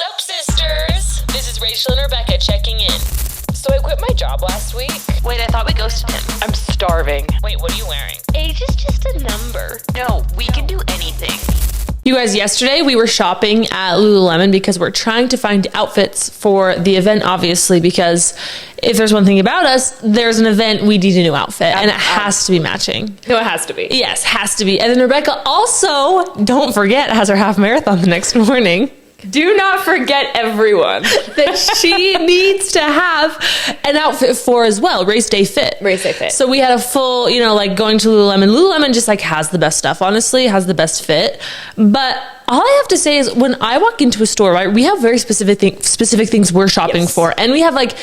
Sup, sisters? This is Rachel and Rebecca checking in. So I quit my job last week. Wait, I thought we ghosted him. I'm starving. Wait, what are you wearing? Age is just a number. No, we can do anything. You guys, yesterday we were shopping at Lululemon because we're trying to find outfits for the event, obviously, because if there's one thing about us, there's an event, we need a new outfit, and it has to be matching. No, it has to be. Yes, has to be. And then Rebecca also, don't forget, has her half marathon the next morning. Do not forget, everyone, that she needs to have an outfit for as well. Race day fit. Race day fit. So we had a full, like going to Lululemon. Lululemon just like has the best stuff, honestly, has the best fit. But all I have to say is when I walk into a store, right, we have very specific things we're shopping for. And we have like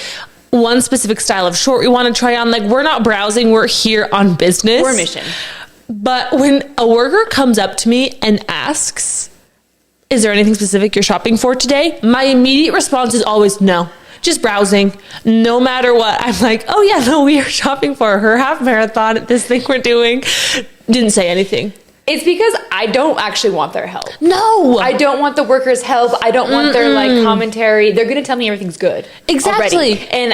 one specific style of short we want to try on. Like we're not browsing, we're here on business. We're mission. But when a worker comes up to me and asks, is there anything specific you're shopping for today? My immediate response is always no, just browsing. No matter what, I'm like, oh yeah, no, we are shopping for her half marathon at this thing we're doing. Didn't say anything. It's because I don't actually want their help. No. I don't want the workers' help. I don't want their like commentary. They're going to tell me everything's good. Exactly. Already. And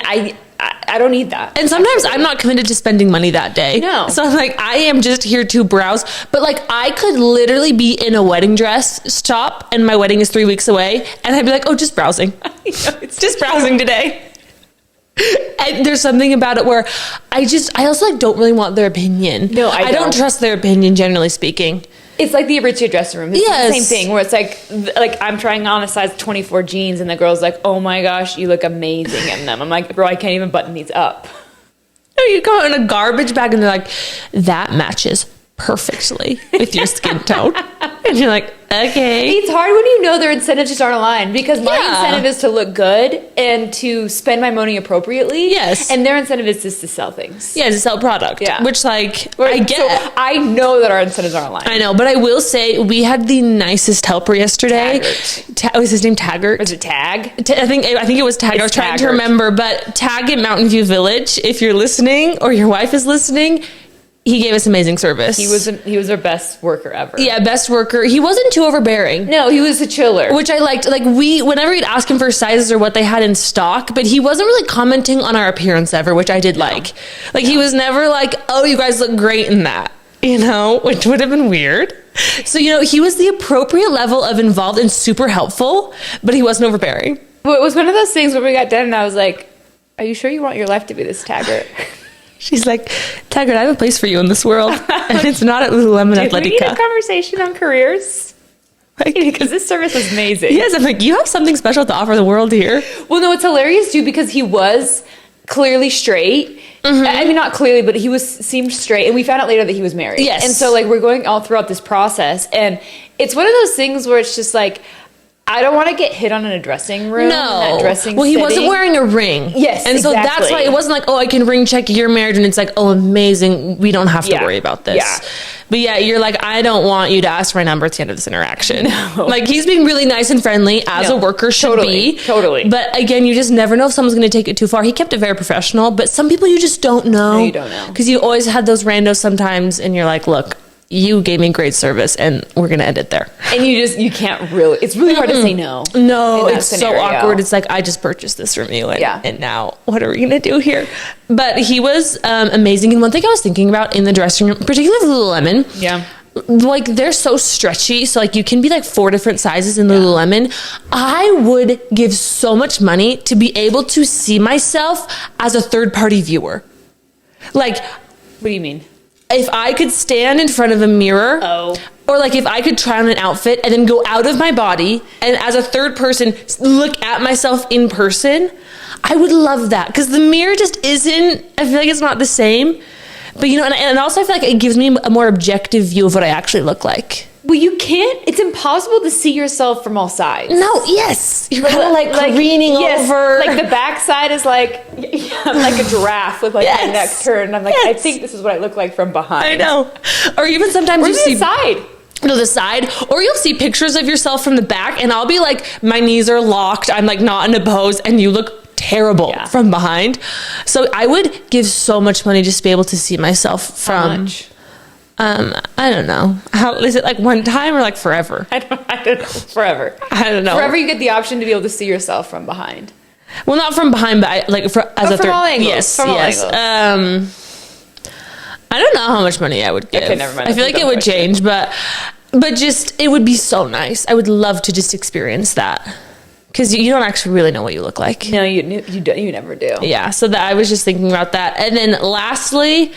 I don't need that. And sometimes I'm not committed to spending money that day. No. So I'm like, I am just here to browse. But like, I could literally be in a wedding dress shop and my wedding is 3 weeks away. And I'd be like, oh, just browsing. It's just browsing today. And there's something about it where I also like don't really want their opinion. No, I don't trust their opinion, generally speaking. It's like the Aritzia dressing room. It's Yes. the same thing where it's like I'm trying on a size 24 jeans and the girl's like, oh my gosh, you look amazing in them. I'm like, bro, I can't even button these up. No, you go in a garbage bag and they're like, that matches perfectly with your skin tone. And you're like, okay. It's hard when you know their incentives just aren't aligned because my Yeah. incentive is to look good and to spend my money appropriately. Yes. And their incentive is just to sell things. Yeah, to sell product. Yeah. Which like, I get. So I know that our incentives aren't aligned. I know, but I will say we had the nicest helper yesterday. Was his name Taggart? Was it Tag? I think it was Tag. I was trying to Taggart. remember, but Tag at Mountain View Village, if you're listening or your wife is listening, he gave us amazing service. He was our best worker ever. Yeah, best worker. He wasn't too overbearing. No, he was a chiller. Which I liked. Like whenever we'd ask him for sizes or what they had in stock, but he wasn't really commenting on our appearance ever, which I did like. Like he was never like, oh, you guys look great in that, which would have been weird. So, he was the appropriate level of involved and super helpful, but he wasn't overbearing. Well, it was one of those things where we got done and I was like, are you sure you want your life to be this Taggart? She's like, Taggart, I have a place for you in this world. And it's not at Lululemon Athletica. We need a conversation on careers. Like, Because this service is amazing. yes, I'm like, you have something special to offer the world here. Well, no, it's hilarious too because he was clearly straight. I mean, not clearly, but he seemed straight. And we found out later that he was married. Yes. And so like we're going all throughout this process. And it's one of those things where it's just like, I don't want to get hit on in a dressing room. No. In that dressing well, he setting. wasn't wearing a ring. Yes, and so that's exactly. why it wasn't like, oh, I can ring check your marriage, and it's like, oh, amazing, we don't have to worry about this. Yeah. But yeah, you're like, I don't want you to ask for my number at the end of this interaction. No. Like he's being really nice and friendly as a worker should be. Totally. But again, you just never know if someone's going to take it too far. He kept it very professional, but some people you just don't know. No, you don't know. Because you always had those randos sometimes, and you're like, look, you gave me great service and we're going to end it there. And you can't really, it's really hard to say no. No, in that it's scenario. so awkward. It's like, I just purchased this from you. And, Yeah. and now what are we going to do here? But he was amazing. And one thing I was thinking about in the dressing room, particularly Lululemon. Yeah. Like they're so stretchy. So like you can be like 4 different sizes in Lululemon. I would give so much money to be able to see myself as a third party viewer. Like, What do you mean? if I could stand in front of a mirror, or like if I could try on an outfit and then go out of my body and as a third person look at myself in person, I would love that because the mirror just isn't, I feel like it's not the same. But and also I feel like it gives me a more objective view of what I actually look like. Well, you can't, it's impossible to see yourself from all sides. No, yes. You're kind of like careening over. Like the backside is like, like a giraffe with like my neck turned. I'm like, I think this is what I look like from behind. I know. Or even sometimes you see the side. No, the side, or you'll see pictures of yourself from the back and I'll be like, my knees are locked. I'm like not in a pose and you look terrible from behind. So I would give so much money just to be able to see myself from I don't know. How is it, like one time or like forever? I don't know. Forever. I don't know. Forever you get the option to be able to see yourself from behind. Well, not from behind, but as a from third. all angles. Yes, From all yes. angles. I don't know how much money I would give. Okay, never mind. I feel like it would change, but just it would be so nice. I would love to just experience that because you don't actually really know what you look like. No, you never do. Yeah, so that I was just thinking about that, and then lastly.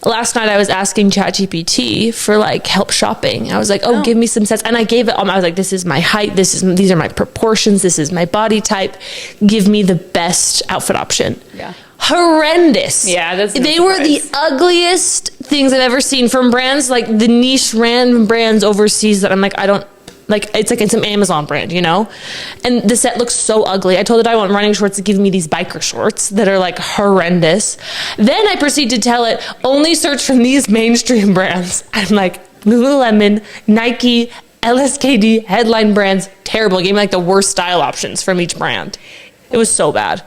Last night I was asking ChatGPT for like help shopping. I was like, give me some sense. And I gave it I was like, this is my height. These are my proportions. This is my body type. Give me the best outfit option. Yeah. Horrendous. Yeah. They were the ugliest things I've ever seen from brands, like the niche random brands overseas that I'm like, I don't, like it's an Amazon brand, you know? And the set looks so ugly. I told it I want running shorts to give me these biker shorts that are like horrendous. Then I proceed to tell it, only search from these mainstream brands. I'm like, Lululemon, Nike, LSKD, headline brands, terrible. It gave me like the worst style options from each brand. It was so bad.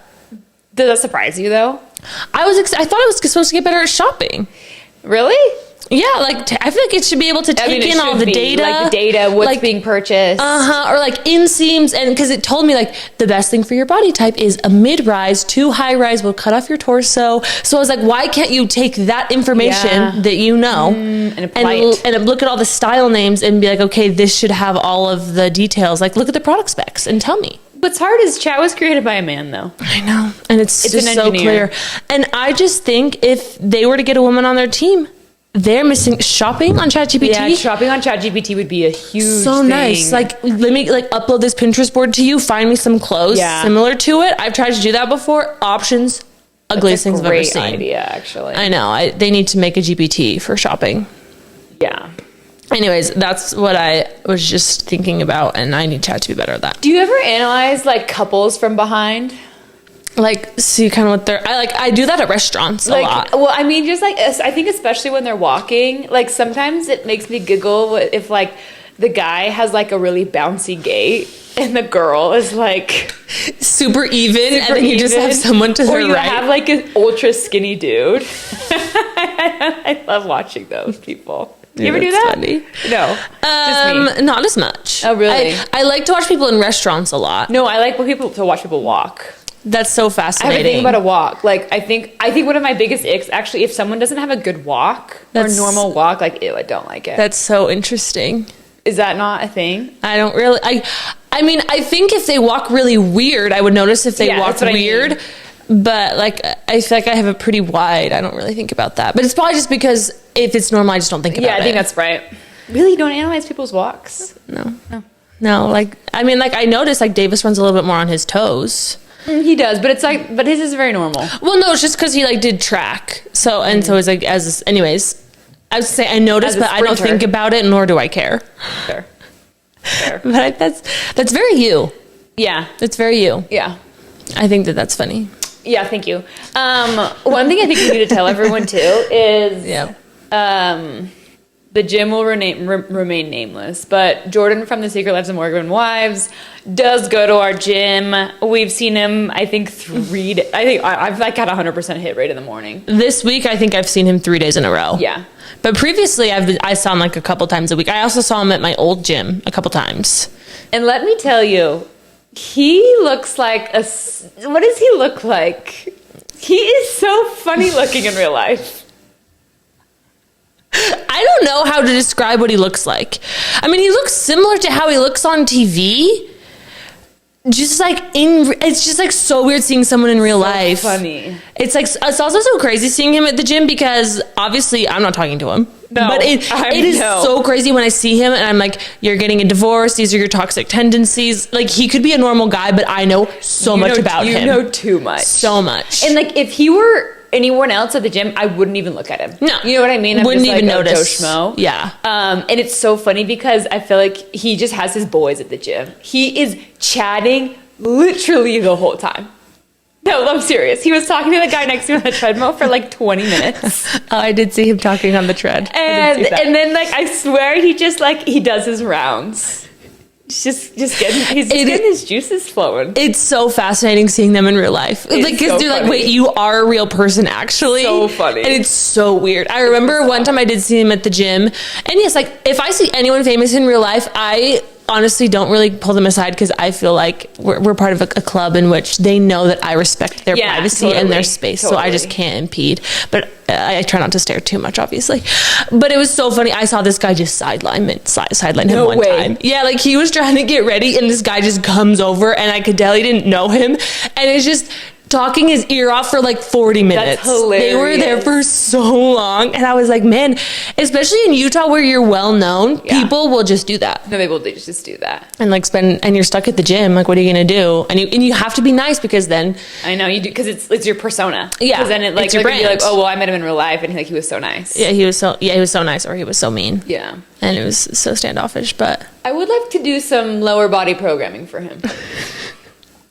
Did that surprise you though? I thought I was supposed to get better at shopping. Really? Yeah, like I feel like it should be able to take in all the data, like the data, what's being purchased, or like inseams, and because it told me like the best thing for your body type is a mid-rise, too high-rise will cut off your torso. So I was like, why can't you take that information that you know and apply it, and look at all the style names and be like, okay, this should have all of the details. Like, look at the product specs and tell me. What's hard is chat was created by a man, though. I know, and it's just an so engineer. clear. And I just think if they were to get a woman on their team. They're missing shopping on ChatGPT. Yeah, shopping on ChatGPT would be a huge so thing. nice. Like, let me like upload this Pinterest board to you. Find me some clothes similar to it. I've tried to do that before. Options, ugliest things I've ever seen. Great idea, actually. I know. They need to make a GPT for shopping. Yeah. Anyways, that's what I was just thinking about, and I need Chat to be better at that. Do you ever analyze like couples from behind? Like, see kind of what they're... I do that at restaurants a lot. Well, I mean, just like, I think especially when they're walking, like sometimes it makes me giggle if like the guy has like a really bouncy gait and the girl is like... super even, and then you just have someone to their right. Or you have like an ultra skinny dude. I love watching those people. You ever do that? Funny. No, just me. Not as much. Oh, really? I like to watch people in restaurants a lot. No, I like to watch people walk. That's so fascinating. I have a thing about a walk. Like, I think one of my biggest icks, actually, if someone doesn't have a good walk or normal walk, like, ew, I don't like it. That's so interesting. Is that not a thing? I don't really... I mean, I think if they walk really weird, I would notice if they walk weird. I mean. But, like, I feel like I have a pretty wide... I don't really think about that. But it's probably just because if it's normal, I just don't think about it. Yeah, I think that's right. Really? You don't analyze people's walks? No, like... I mean, like, I noticed, like, Davis runs a little bit more on his toes. He does, but it's like, but his is very normal. Well, no, it's just because he like did track. So so it's like anyways. I would say I noticed, but I don't think about it, nor do I care. Fair. But that's very you. Yeah, that's very you. Yeah, I think that's funny. Yeah, thank you. One thing I think we need to tell everyone too is the gym will remain nameless, but Jordan from The Secret Lives of Mormon Wives does go to our gym. We've seen him, I think, I've like had 100% hit rate in the morning. This week, I think I've seen him 3 days in a row. Yeah. But previously, I saw him like a couple times a week. I also saw him at my old gym a couple times. And let me tell you, he looks like what does he look like? He is so funny looking in real life. I don't know how to describe what he looks like. I mean, he looks similar to how he looks on TV. Just like it's just like so weird seeing someone in real life. Funny. It's like it's also so crazy seeing him at the gym because obviously I'm not talking to him. No, but it is so crazy when I see him and I'm like, you're getting a divorce. These are your toxic tendencies. Like he could be a normal guy, but I know so much about him. You know too much. So much. And like if he were anyone else at the gym, I wouldn't even look at him. No. You know what I mean? I'm wouldn't just even like, notice. Joe Schmo. Yeah. And it's so funny because I feel like he just has his boys at the gym. He is chatting literally the whole time. No, I'm serious. He was talking to the guy next to him on the treadmill for like 20 minutes. Oh, I did see him talking on the tread. And then like I swear he just like he does his rounds. Just he's getting his juices flowing. It's so fascinating seeing them in real life. Like, because so they're like, funny. wait, you are a real person, actually. So funny. And it's so weird. I remember one time I did see him at the gym. And yes, like, if I see anyone famous in real life, I honestly don't really pull them aside because I feel like we're part of a club in which they know that I respect their privacy and their space. So I just can't impede. But I try not to stare too much, obviously. But it was so funny. I saw this guy just sideline him one time. Yeah, like he was trying to get ready and this guy just comes over and I could tell he didn't know him. And it's just talking his ear off for like 40 minutes. That's hilarious. They were there for so long. And I was like, man, especially in Utah where you're well known, people will just do that. No, they will just do that. And like and you're stuck at the gym. Like, what are you going to do? And you have to be nice because then. I know you do, because it's your persona. Yeah. Because then it like, it's your brand. You're like, oh, well, I met him in real life and he was so nice. Yeah, he was so nice, or he was so mean. Yeah. And it was so standoffish, but. I would like to do some lower body programming for him.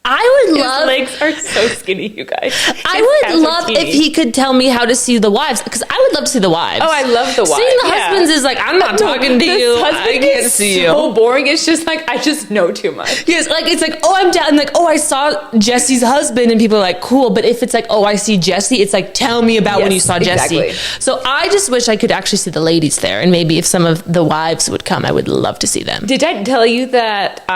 I would love. His legs are so skinny, you guys. I would love if he could tell me how to see the wives, because I would love to see the wives. Oh, I love the wives. Seeing the husbands is like, I'm not talking to you. I can't see you. So boring. It's just like I just know too much. Yes, like it's like, oh, I'm down. And like, oh, I saw Jesse's husband, and people are like, cool. But if it's like, oh, I see Jesse, it's like, tell me about when you saw Jesse. So I just wish I could actually see the ladies there, and maybe if some of the wives would come, I would love to see them. Did I tell you that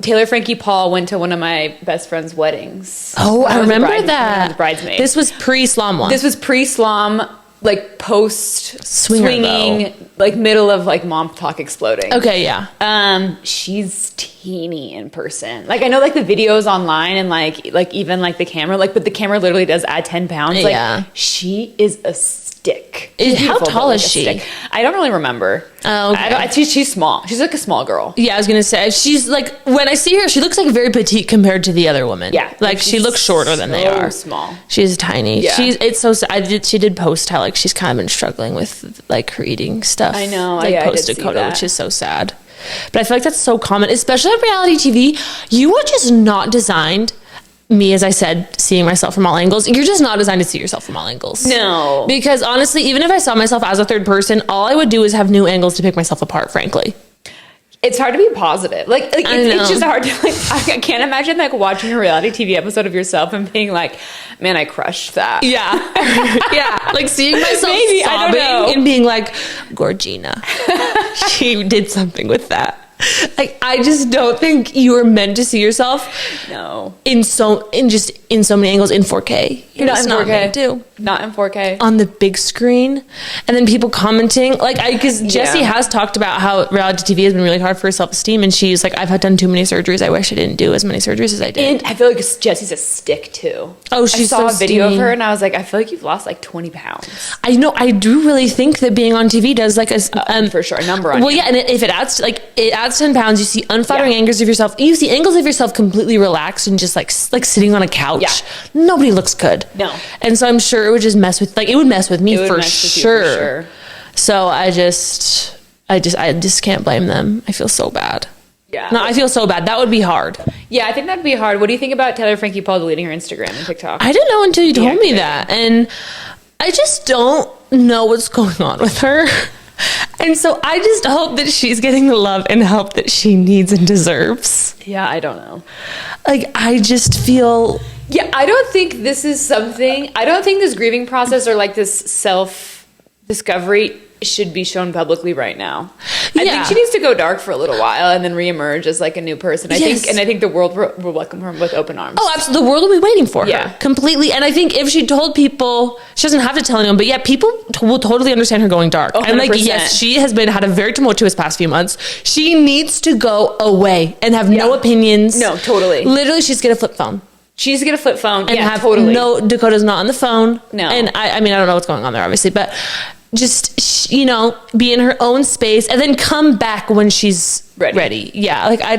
Taylor Frankie Paul went to one of my best friend's weddings? Oh, I remember I was that. bridesmaid. This was pre-SLOMW. This was pre-SLOMW, like post swinging, though. like middle of like mom talk exploding. Okay, yeah. She's teeny in person. Like I know like the videos online and like even like the camera, like but the camera literally does add 10 pounds. Like Yeah. she is a stick. How tall is she? Stick. I don't really remember. Oh, okay. She's small. She's like a small girl. Yeah, I was gonna say she's like, when I see her, she looks like very petite compared to the other women. Yeah, like she looks shorter than they are. Small. She's tiny. Yeah. It's so sad. She did post how like she's kind of been struggling with like her eating stuff. I know. Like I posted did see Coda, that. which is so sad. But I feel like that's so common, especially on reality TV. You are just not designed. Me, as I said, seeing myself from all angles. You're just not designed to see yourself from all angles. No. Because honestly, even if I saw myself as a third person, all I would do is have new angles to pick myself apart, frankly. It's hard to be positive. Like it's just hard to like. I can't imagine like watching a reality TV episode of yourself and being like, "Man, I crushed that." Yeah, yeah. Like seeing myself Maybe, I don't know. sobbing and being like, "Gorgina, she did something with that." Like I just don't think you were meant to see yourself. No. In so many angles in 4K. You're not in 4K. Meant to. Not in 4K. On the big screen, and then people commenting because Jessie has talked about how reality TV has been really hard for her self-esteem, and she's like, I've done too many surgeries. I wish I didn't do as many surgeries as I did. And I feel like Jessie's a stick too. Oh, she's I saw so a video skinny. of her and I was like, I feel like you've lost like 20 pounds. I know. I do really think that being on TV does like For sure, a number on well, you. yeah, and if it adds 10 pounds, you see unflattering angles of yourself. You see angles of yourself completely relaxed and just like sitting on a couch. Yeah. Nobody looks good. No. And so I'm sure it would just mess with it would mess with me for sure. sure. So I just can't blame them. I feel so bad. Yeah. No, I feel so bad. That would be hard. Yeah, I think that'd be hard. What do you think about Taylor Frankie Paul deleting her Instagram and TikTok? I didn't know until you told me that. And I just don't know what's going on with her. And so I just hope that she's getting the love and help that she needs and deserves. Yeah, I don't know. Like, I just feel... Yeah, I don't think this is something... I don't think this grieving process or like this self-discovery should be shown publicly right now. I think she needs to go dark for a little while and then reemerge as like a new person. I think the world will welcome her with open arms. Oh, absolutely. The world will be waiting for Yeah. her. Completely. And I think if she told people, she doesn't have to tell anyone, but yeah, people will totally understand her going dark. 100%. And like, yes, she has had a very tumultuous past few months. She needs to go away and have no opinions. No, totally. Literally, she's get a flip phone. She's gonna flip phone. And yeah, have totally. no, Dakota's not on the phone. No. And I mean, I don't know what's going on there, obviously, but just, be in her own space and then come back when she's ready. Yeah. Like I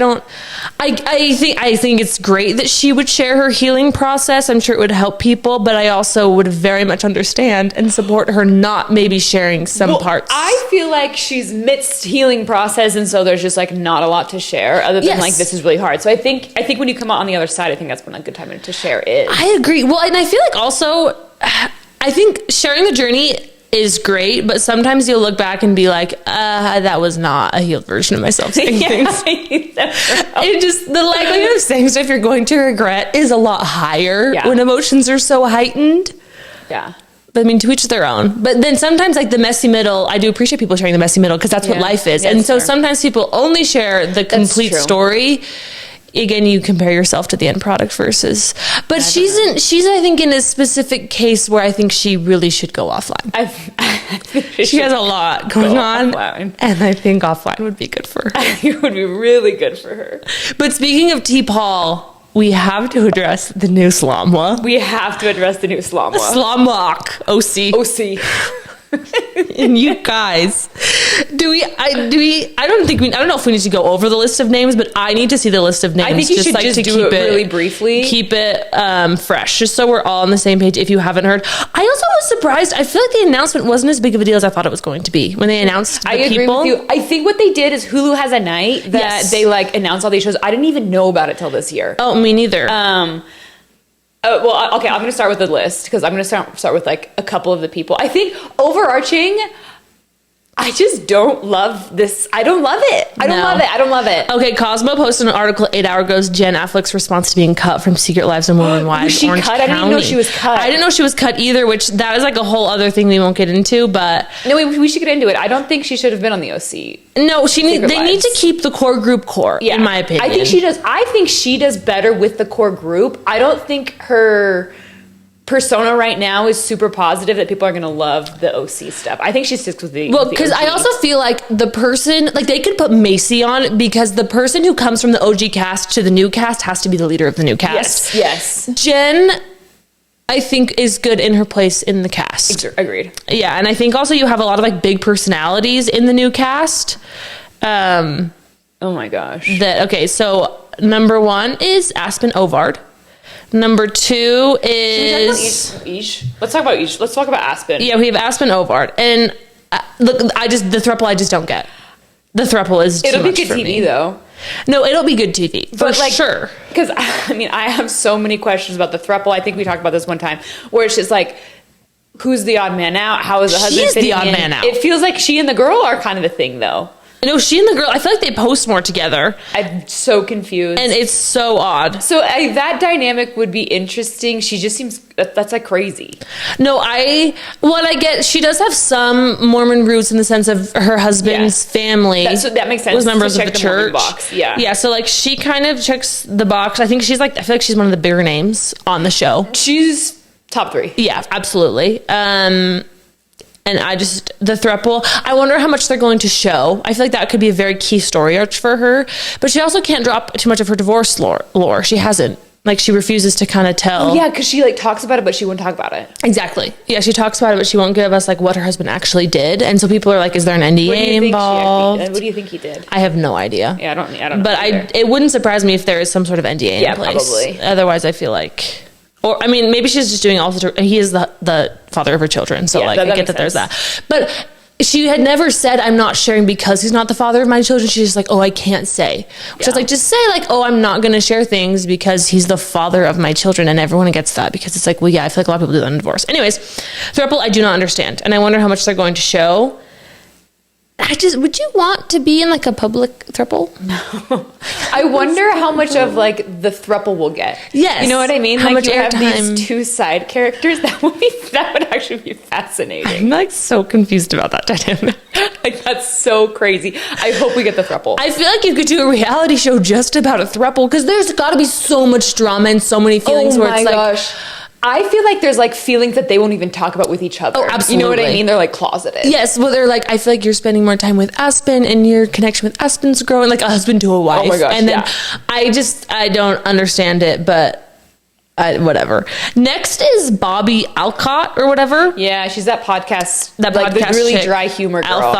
think it's great that she would share her healing process. I'm sure it would help people, but I also would very much understand and support her not maybe sharing some parts. I feel like she's midst healing process, and so there's just like not a lot to share other than like this is really hard. So I think when you come out on the other side, I think that's when a good time to share is. I agree. Well, and I feel like also I think sharing the journey is great, but sometimes you'll look back and be like, that was not a healed version of myself saying things. It just, the likelihood of saying stuff you're going to regret is a lot higher when emotions are so heightened. Yeah. But I mean, to each their own. But then sometimes like the messy middle, I do appreciate people sharing the messy middle because that's what life is. And so sometimes people only share the complete story. Again, you compare yourself to the end product versus, but she's I think in a specific case where I think she really should go offline. She has a lot going on, and I think offline would be good for her. I think it would be really good for her. But speaking of T-Paul, we have to address the new SLOMW. We have to address the new SLOMW. SLOMW. OC. And you guys, I don't know if we need to go over the list of names, but I need to see the list of names. I think you should just do it really briefly. Keep it fresh, just so we're all on the same page if you haven't heard. I also was surprised. I feel like the announcement wasn't as big of a deal as I thought it was going to be when they announced the people. I agree with you. I think what they did is Hulu has a night that they like announce all these shows. I didn't even know about it till this year. Oh, me neither. Well, okay, I'm going to start with the list because I'm going to start with like a couple of the people. I think overarching, I just don't love this. I don't love it. I don't love it. Okay, Cosmo posted an article 8 hours ago, Jen Affleck's response to being cut from Secret Lives of Mormon Wives. Was she cut? I didn't even know she was cut. I didn't know she was cut either, which that is like a whole other thing we won't get into, but... No, we should get into it. I don't think she should have been on the OC. No, they need to keep the core group in my opinion. I think she does. I think she does better with the core group. I don't think her persona right now is super positive that people are going to love the OC stuff. I think she sticks with the because I also feel like the person, like they could put Macy on because the person who comes from the OG cast to the new cast has to be the leader of the new cast. Yes. Jen, I think, is good in her place in the cast. Agreed. Yeah, and I think also you have a lot of like big personalities in the new cast. Oh my gosh. So number 1 is Aspen Ovard. Number 2 is... Let's talk about each. Let's talk about Aspen. Yeah, we have Aspen Ovard. And look, the throuple I just don't get. The throuple is too much for me. It'll be good TV, though. No, it'll be good TV, for sure. Because, I mean, I have so many questions about the throuple. I think we talked about this one time, where it's just like, who's the odd man out? How is the husband fitting in? She's the odd man out. It feels like she and the girl are kind of the thing, though. No, she and the girl, I feel like they post more together. I'm so confused. And it's so odd. So that dynamic would be interesting. She just seems, that's like crazy. No, I get, she does have some Mormon roots in the sense of her husband's family. That makes sense. Was members of the church. Box. Yeah. Yeah, so like she kind of checks the box. I feel like she's one of the bigger names on the show. She's top 3. Yeah, absolutely. And the throuple, I wonder how much they're going to show. I feel like that could be a very key story arc for her. But she also can't drop too much of her divorce lore. She hasn't. Like, she refuses to kind of tell. Oh, yeah, because she, like, talks about it, but she won't talk about it. Exactly. Yeah, she talks about it, but she won't give us, like, what her husband actually did. And so people are like, is there an NDA involved? What do you think he did? I have no idea. Yeah, I don't know. But it wouldn't surprise me if there is some sort of NDA in place. Yeah, probably. Otherwise, I feel like... Or, I mean, maybe she's just doing he is the father of her children. So, I get that there's that. But she had never said, I'm not sharing because he's not the father of my children. She's just like, oh, I can't say. Which is like, just say like, oh, I'm not going to share things because he's the father of my children. And everyone gets that because it's like, well, yeah, I feel like a lot of people do that in divorce. Anyways, throuple, I do not understand. And I wonder how much they're going to show. Would you want to be in like a public throuple? No. I wonder how much of like the throuple we'll get. Yes. You know what I mean? How like much you have airtime? these 2 side characters. That would actually be fascinating. I'm like so confused about that dynamic. Like that's so crazy. I hope we get the throuple. I feel like you could do a reality show just about a throuple because there's got to be so much drama and so many feelings where it's gosh. I feel like there's like feelings that they won't even talk about with each other. Oh, absolutely. You know what I mean? They're like closeted. Yes. Well, they're like, I feel like you're spending more time with Aspen and your connection with Aspen's growing, like a husband to a wife. Oh my gosh. And then I don't understand it, but whatever. Next is Bobby Alcott or whatever. Yeah, she's that podcast. That like podcast the really chick, dry humor girl.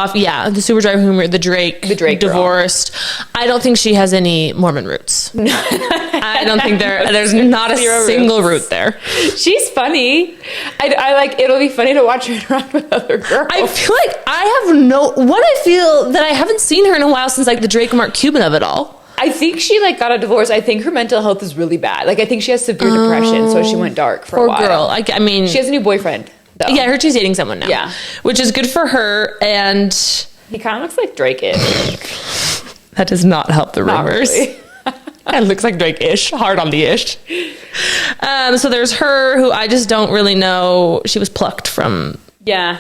The super dry humor. The Drake divorced. Girl. I don't think she has any Mormon roots. I don't think there's not a single root there. She's funny. I like. It'll be funny to watch her interact with other girls. I feel like I feel that I haven't seen her in a while since like the Drake and Mark Cuban of it all. I think she like got a divorce. I think her mental health is really bad. Like I think she has severe depression, so she went dark for a while. Poor girl. I mean, she has a new boyfriend. though. Yeah, I heard she's dating someone now. Yeah. Which is good for her, and He kind of looks like Drake-ish. that does not help the Not rumors. really. It looks like Drake-ish, hard on the ish. So there's her, who I just don't really know. She was plucked from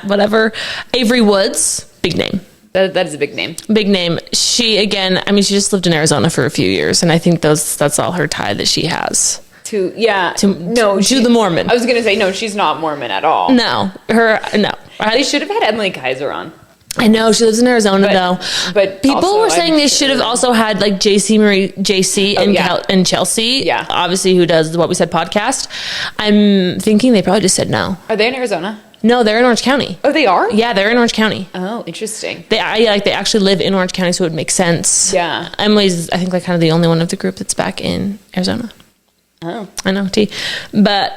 whatever. Avery Woods, big name. That is a big name. Big name. She, again, I mean, she just lived in Arizona for a few years, and I think that's all her tie that she has. To the Mormon. I was gonna say no, she's not Mormon at all. No. They should have had Emily Kaiser on. I know she lives in Arizona though. But people also, were saying they should have also had like JC and Chelsea. Yeah. Obviously, who does the What We Said podcast. I'm thinking they probably just said no. Are they in Arizona? No, they're in Orange County. Oh, they are? Yeah, they're in Orange County. Oh, interesting. They actually live in Orange County, so it would make sense. Yeah. Emily's, I think, like kind of the only one of the group that's back in Arizona. Oh. I know, T. But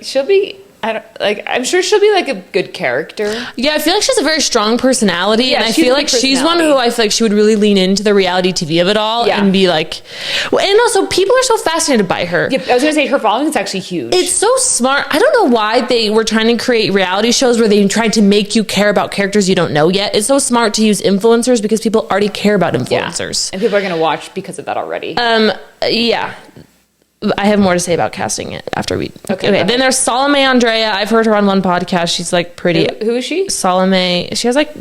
she'll be. I'm sure she'll be like a good character. Yeah, I feel like she has a very strong personality, Yeah, and I she's feel a like good she's one personality. who I feel like she would really lean into the reality TV of it all and be like, and also people are so fascinated by her. Yep, I was gonna say her following is actually huge. It's so smart. I don't know why they were trying to create reality shows where they tried to make you care about characters you don't know yet. It's so smart to use influencers because people already care about influencers. And people are gonna watch because of that already. Yeah. I have more to say about casting it after we. Okay. Then there's Salome Andrea. I've heard her on one podcast. She's like pretty. Who is she? Salome. She has like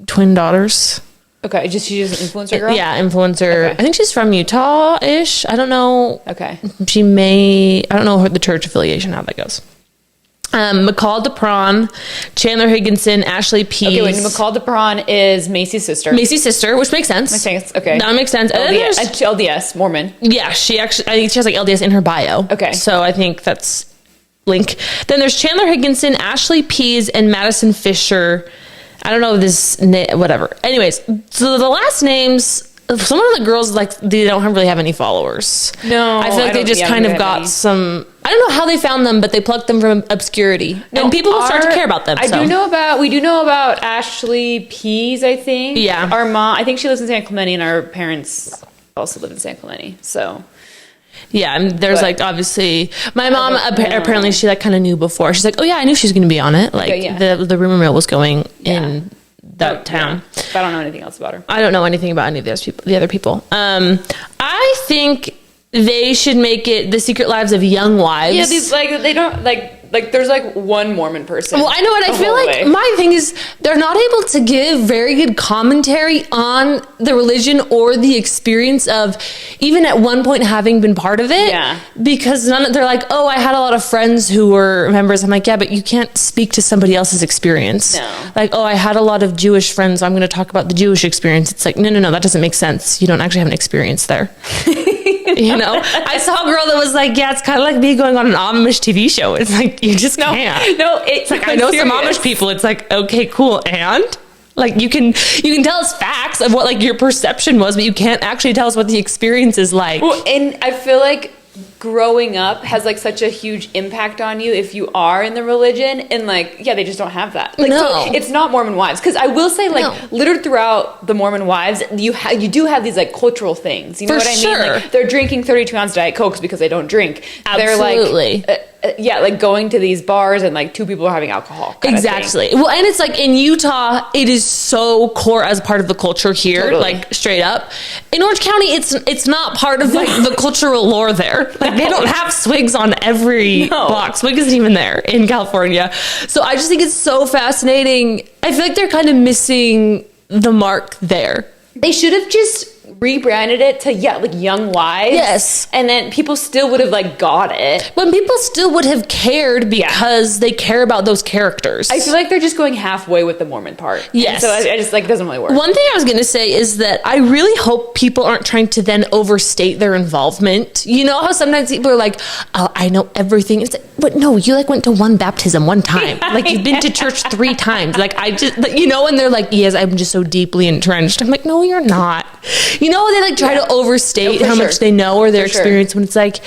twin daughters. Okay, she's just an influencer girl? Yeah, influencer. Okay. I think she's from Utah-ish. I don't know. Okay. I don't know the church affiliation, how that goes. McCall DePron, Chandler Higginson, Ashley Pease. Okay, wait, McCall DePron is Macy's sister. Macy's sister, which makes sense. Makes sense, okay. That makes sense. And then there's- LDS, Mormon. yeah, I think she has like LDS in her bio. Okay. So I think that's link. Then there's Chandler Higginson, Ashley Pease, and Madison Fisher. I don't know this, whatever. Anyways, so the last names, some of the girls, like, they don't really have any followers. No, I feel like they just kind of got some, I don't know how they found them, but they plucked them from obscurity. No, and people will start to care about them. We do know about Ashley Pease, I think. Yeah. Our mom, I think she lives in San Clemente, and our parents also live in San Clemente, so. Yeah, and there's like, obviously, my mom, apparently she like kind of knew before. She's like, oh yeah, I knew she was going to be on it. Like, the rumor mill was going in that town. Yeah. But I don't know anything else about her. I don't know anything about any of those people, the other people. I think they should make it The Secret Lives of Young Wives. Yeah, these, they don't, there's like one Mormon person. Well, I know what I feel like. My thing is they're not able to give very good commentary on the religion or the experience of even at one point having been part of it. Yeah. Because they're like, oh, I had a lot of friends who were members. I'm like, yeah, but you can't speak to somebody else's experience. No. Like, oh, I had a lot of Jewish friends. So I'm going to talk about the Jewish experience. It's like, no, that doesn't make sense. You don't actually have an experience there. You know, I saw a girl that was like, yeah, it's kind of like me going on an Amish TV show. It's like, you just can't. No, it's like, I know some Amish people. It's like, okay, cool. And like, you can tell us facts of what like your perception was, but you can't actually tell us what the experience is like. Well, and I feel like growing up has like such a huge impact on you if you are in the religion, and like, yeah, they just don't have that. Like, No. so it's not Mormon Wives, because I will say, like, littered throughout the Mormon Wives, you do have these like cultural things. You know what I mean? Like, they're drinking 32-ounce Diet Cokes because they don't drink. Absolutely. They're like, like going to these bars and like two people are having alcohol. Exactly. Well, and it's like in Utah, it is so core as part of the culture here, Totally. like straight up. In Orange County, it's not part of like the cultural lore there. Like they don't have swigs on every block. Swig isn't even there in California. So I just think it's so fascinating. I feel like they're kind of missing the mark there. They should have just rebranded it to like Young Wives. Yes. And then people still would have like got it. But people still would have cared because they care about those characters. I feel like they're just going halfway with the Mormon part. Yes. And so I just like, it doesn't really work. One thing I was going to say is that I really hope people aren't trying to then overstate their involvement. You know how sometimes people are like, oh, I know everything. It's like, but no, you like went to one baptism one time. Like you've been to church 3 times. Like I just, you know, and they're like, yes, I'm just so deeply entrenched. I'm like, no, you're not. You know, they like try to overstate how much they know or their experience when it's like,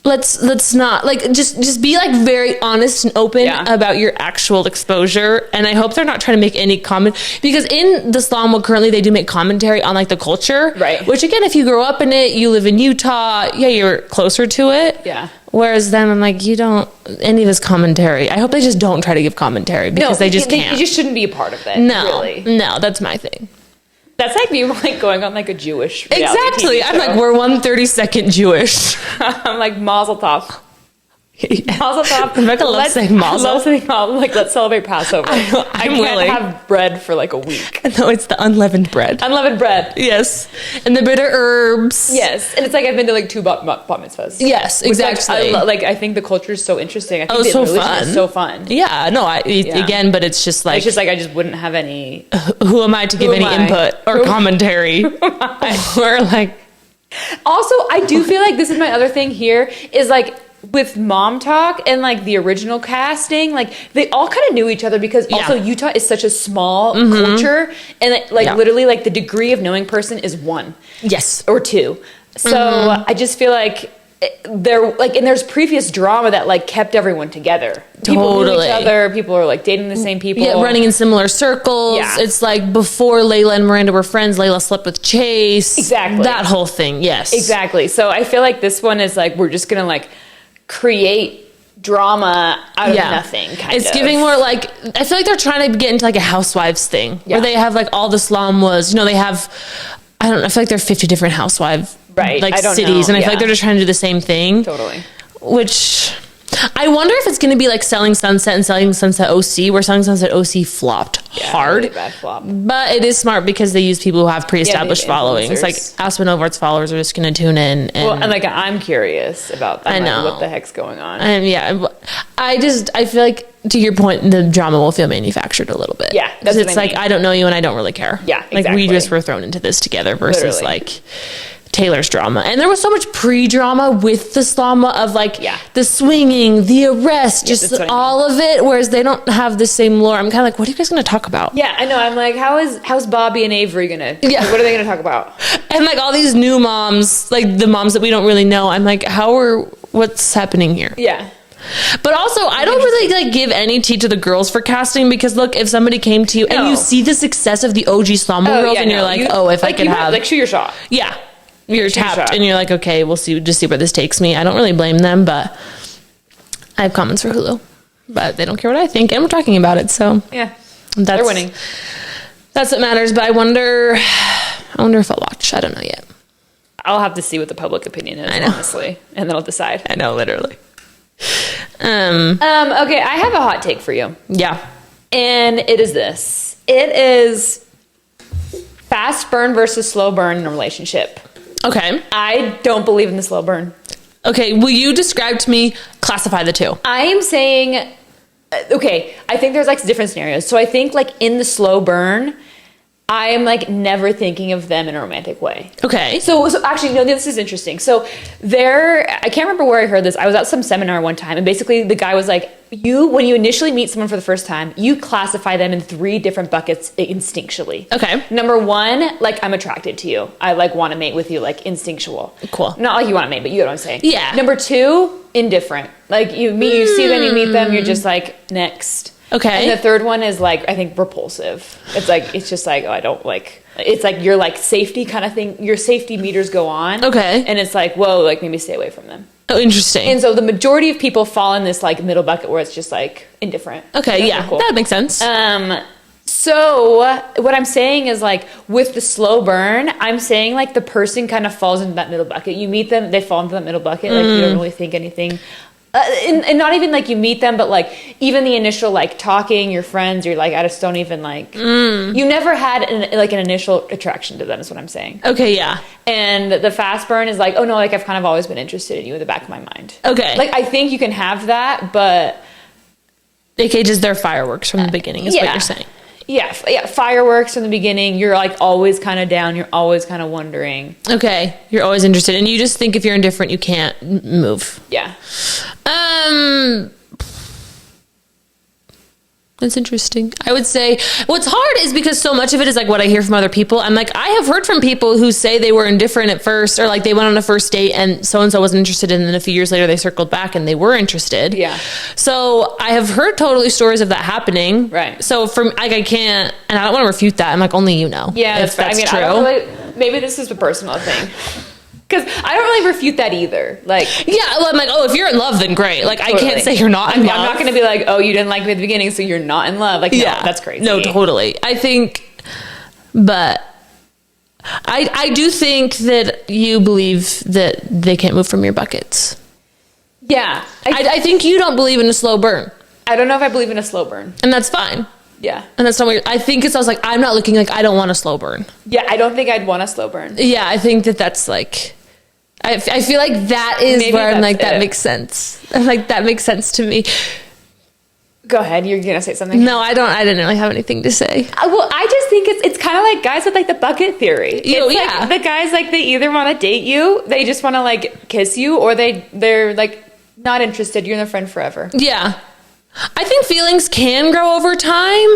let's not like just be like very honest and open about your actual exposure. And I hope they're not trying to make any comment, because in the SLOMW currently they do make commentary on like the culture, right? Which again, if you grow up in it, you live in Utah, you're closer to it. Yeah. Whereas then I'm like, you don't, any of this commentary. I hope they just don't try to give commentary because they just can't. You just shouldn't be a part of it. No, really. no, that's my thing. That's like me like going on like a Jewish reality Exactly. TV I'm show. like, we're 1/32 Jewish. I'm like Mazel Tov. Mazel Tov. Rebecca loves saying mazel. I love saying mazel. Like, let's celebrate Passover. I can't willing. have bread for like a week. No, it's the unleavened bread. Unleavened bread. Yes. And the bitter herbs. Yes. And it's like I've been to like 2 bat mitzvahs. Yes, exactly. Like, I think the culture is so interesting. I think so religion fun. is so fun. Yeah, no, again, but it's just like... It's just like I just wouldn't have any... Who am I to give any input or commentary? Or like... Also, I do feel like this is my other thing here is like... with Mom Talk and like the original casting, like they all kind of knew each other because also Utah is such a small culture, and like literally like the degree of knowing person is 1, Yes, or 2. So I just feel like there like, and there's previous drama that like kept everyone together. People knew each other. People are like dating the same people. Yeah, running in similar circles. Yeah. It's like before Layla and Miranda were friends, Layla slept with Chase. Exactly. That whole thing. Yes. Exactly. So I feel like this one is like we're just gonna like create drama out of nothing. It's giving more like, I feel like they're trying to get into like a housewives thing where they have like all the SLOMWs, you know, they have, I don't know, I feel like there are 50 different housewives like cities, and I feel like they're just trying to do the same thing. Totally. Which I wonder if it's going to be like Selling Sunset and Selling Sunset OC, where Selling Sunset OC flopped hard. Really bad flop. But it is smart because they use people who have pre-established followings. Like Aspen Ovart's followers are just going to tune in. And like I'm curious about that. I know what the heck's going on. And I feel like to your point, the drama will feel manufactured a little bit. Yeah, because it's like I don't know you and I don't really care. Yeah, exactly. Like we just were thrown into this together versus Literally. like Taylor's drama. And there was so much pre-drama with the slama of like the swinging, the arrest, just all of it, whereas they don't have the same lore. I'm kind of like, what are you guys going to talk about? Yeah, I know. I'm like, how's Bobby and Avery gonna? Yeah. Like, what are they gonna talk about? And like all these new moms, like the moms that we don't really know, I'm like, what's happening here? Yeah. But also, I don't really like give any tea to the girls for casting because look, if somebody came to you and you see the success of the OG Slama girls and you're like, if I could have like shoot your shot. Yeah. You're tapped and you're like, okay, we'll see where this takes me. I don't really blame them, but I have comments for Hulu, but they don't care what I think, and we're talking about it, so yeah, they're winning. That's what matters. But I wonder if I'll watch. I don't know yet. I'll have to see what the public opinion is, honestly, and then I'll decide. I know, literally. Okay, I have a hot take for you. Yeah, and it is this: it is fast burn versus slow burn in a relationship. Okay. I don't believe in the slow burn. Okay, will you describe to me, classify the two? I am saying, okay, I think there's like different scenarios. So I think like in the slow burn, I am like never thinking of them in a romantic way. Okay. So actually, no, this is interesting. So I can't remember where I heard this. I was at some seminar one time, and basically the guy was like, when you initially meet someone for the first time, you classify them in 3 different buckets instinctually. Okay. Number 1, like I'm attracted to you. I like want to mate with you, like instinctual. Cool. Not like you want to mate, but you know what I'm saying. Yeah. Number 2, indifferent. Like you see them, you meet them, you're just like next. Okay. And the third one is like, I think repulsive. It's just like, oh, I don't like, it's like your like safety kind of thing. Your safety meters go on. Okay. And it's like, whoa, like maybe stay away from them. Oh, interesting. And so the majority of people fall in this like middle bucket where it's just like indifferent. Okay. Yeah. Cool. That makes sense. So what I'm saying is like with the slow burn, I'm saying like the person kind of falls into that middle bucket. You meet them, they fall into that middle bucket. Like you don't really think anything. And not even like you meet them, but like even the initial like talking, your friends, you're like, I just don't even like, you never had an initial attraction to them is what I'm saying. Okay, yeah. And the fast burn is like, oh no, like I've kind of always been interested in you in the back of my mind. Okay. Like I think you can have that, but. AK just their fireworks from the beginning is what you're saying. Yeah, fireworks from the beginning. You're like always kind of down. You're always kind of wondering. Okay, you're always interested, and you just think if you're indifferent, you can't move. Yeah. That's interesting. I would say what's hard is because so much of it is like what I hear from other people. I'm like, I have heard from people who say they were indifferent at first, or like they went on a first date and so-and-so wasn't interested, and then a few years later they circled back and they were interested. Yeah. So I have heard totally stories of that happening. Right. So from like, I can't, and I don't want to refute that. I'm like, only you know. Yeah, if that's true. I don't really, maybe this is a personal thing. Because I don't really refute that either. Like, yeah, well, I'm like, oh, if you're in love, then great. Like, I totally. can't say you're not in love. I'm not going to be like, oh, you didn't like me at the beginning, so you're not in love. Like, no, that's crazy. No, totally. I think, but I do think that you believe that they can't move from your buckets. Yeah. I think you don't believe in a slow burn. I don't know if I believe in a slow burn. And that's fine. Yeah. And that's not weird. I think it's, I was like, I'm not looking like I don't want a slow burn. Yeah, I don't think I'd want a slow burn. Yeah, I think that's like, I feel like that is Maybe where I'm like, that it. makes sense. I'm like, that makes sense to me. Go ahead. You're going to say something? No, I didn't really have anything to say. Well, I just think it's kind of like guys with like the bucket theory. It's yeah. like the guys like they either want to date you, they just want to like kiss you, or they're like not interested. You're their friend forever. Yeah. I think feelings can grow over time.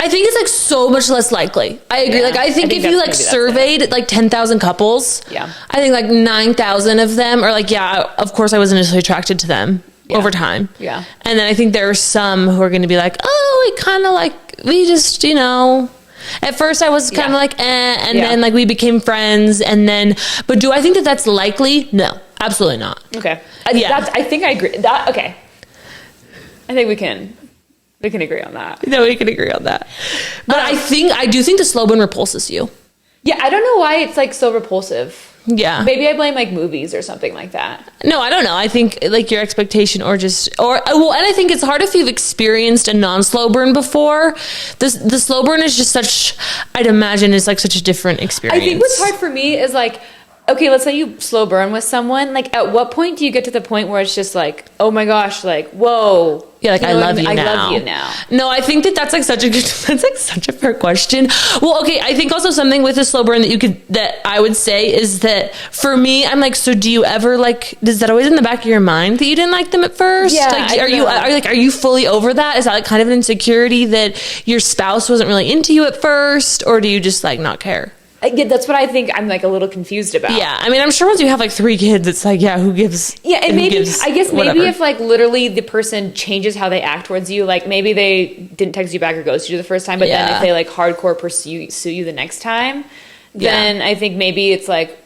I think it's like so much less likely. I agree. Yeah, like I think if you like surveyed like 10,000 couples, yeah, I think like 9,000 of them are like, yeah, of course I was initially attracted to them over time. Yeah. And then I think there are some who are going to be like, oh, we kind of like, we just, at first I was kind of like, and then like we became friends, and then, but do I think that that's likely? No, absolutely not. Okay. Yeah. I think I agree. Okay. I think we can agree on that. No, we can agree on that. But I do think the slow burn repulses you. Yeah, I don't know why it's like so repulsive. Yeah. Maybe I blame like movies or something like that. No, I don't know. I think like your expectation and I think it's hard if you've experienced a non-slow burn before. The slow burn is just I'd imagine is like such a different experience. I think what's hard for me is like, okay, let's say you slow burn with someone. Like, at what point do you get to the point where it's just like, oh my gosh, like, whoa. Yeah, like, I love you now. No, I think that's like such a fair question. Well, okay, I think also something with a slow burn that I would say is that for me, I'm like, so do you ever like, is that always in the back of your mind that you didn't like them at first? Yeah. Like, are you fully over that? Is that like kind of an insecurity that your spouse wasn't really into you at first, or do you just like not care? That's what I think I'm like a little confused about. Yeah, I mean, I'm sure once you have like 3 kids, it's like, yeah, who gives? Yeah, and maybe whatever. if like literally the person changes how they act towards you, like maybe they didn't text you back or ghost you the first time, but then if they like hardcore pursue you the next time, then I think maybe it's like,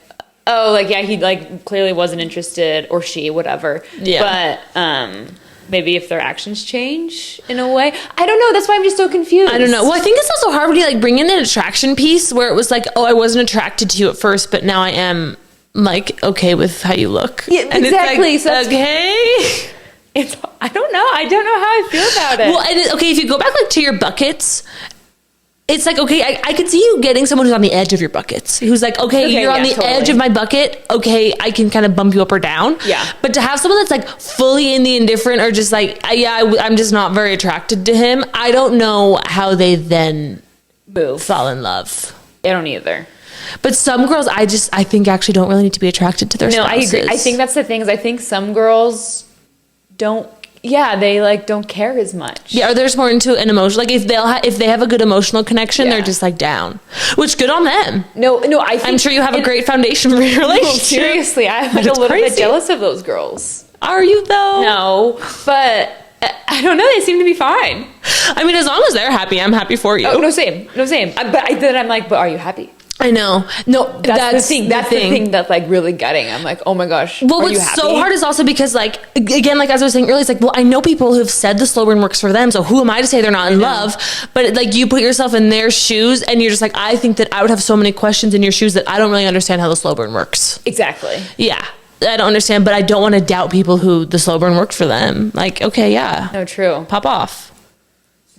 oh, like he like clearly wasn't interested, or she, whatever. Yeah, but maybe if their actions change in a way. I don't know. That's why I'm just so confused. I don't know. Well, I think it's also hard when you like bring in an attraction piece where it was like, oh, I wasn't attracted to you at first, but now I am like okay with how you look. Yeah, and exactly. It's like, okay. I don't know. I don't know how I feel about it. Well, and okay, if you go back like to your buckets, it's like, okay, I could see you getting someone who's on the edge of your buckets, who's like, okay, you're on the edge of my bucket. Okay, I can kind of bump you up or down. Yeah. But to have someone that's like fully in the indifferent, or just like, I'm just not very attracted to him. I don't know how they then fall in love. I don't either. But some girls, I think actually don't really need to be attracted to their spouses. I agree. I think that's the thing, is I think some girls don't. Yeah, they like don't care as much. Yeah, or they're just more into an emotion. Like if they have a good emotional connection, they're just like down. Which good on them. No, I think, I'm sure you have a great foundation for your relationship. No, seriously, I'm like a little bit jealous of those girls. Are you though? No, but I don't know. They seem to be fine. I mean, as long as they're happy, I'm happy for you. Oh, no, same. Then I'm like, but are you happy? I know. No, that's the thing. That's the thing that's like really gutting. I'm like, oh my gosh. Well, what's so hard is also because, like, again, like as I was saying earlier, it's like, well, I know people who've said the slow burn works for them, so who am I to say they're not in love? But like, you put yourself in their shoes, and you're just like, I think that I would have so many questions in your shoes that I don't really understand how the slow burn works. Exactly. Yeah. I don't understand, but I don't want to doubt people who the slow burn worked for them. Like, okay, yeah. No, true. Pop off.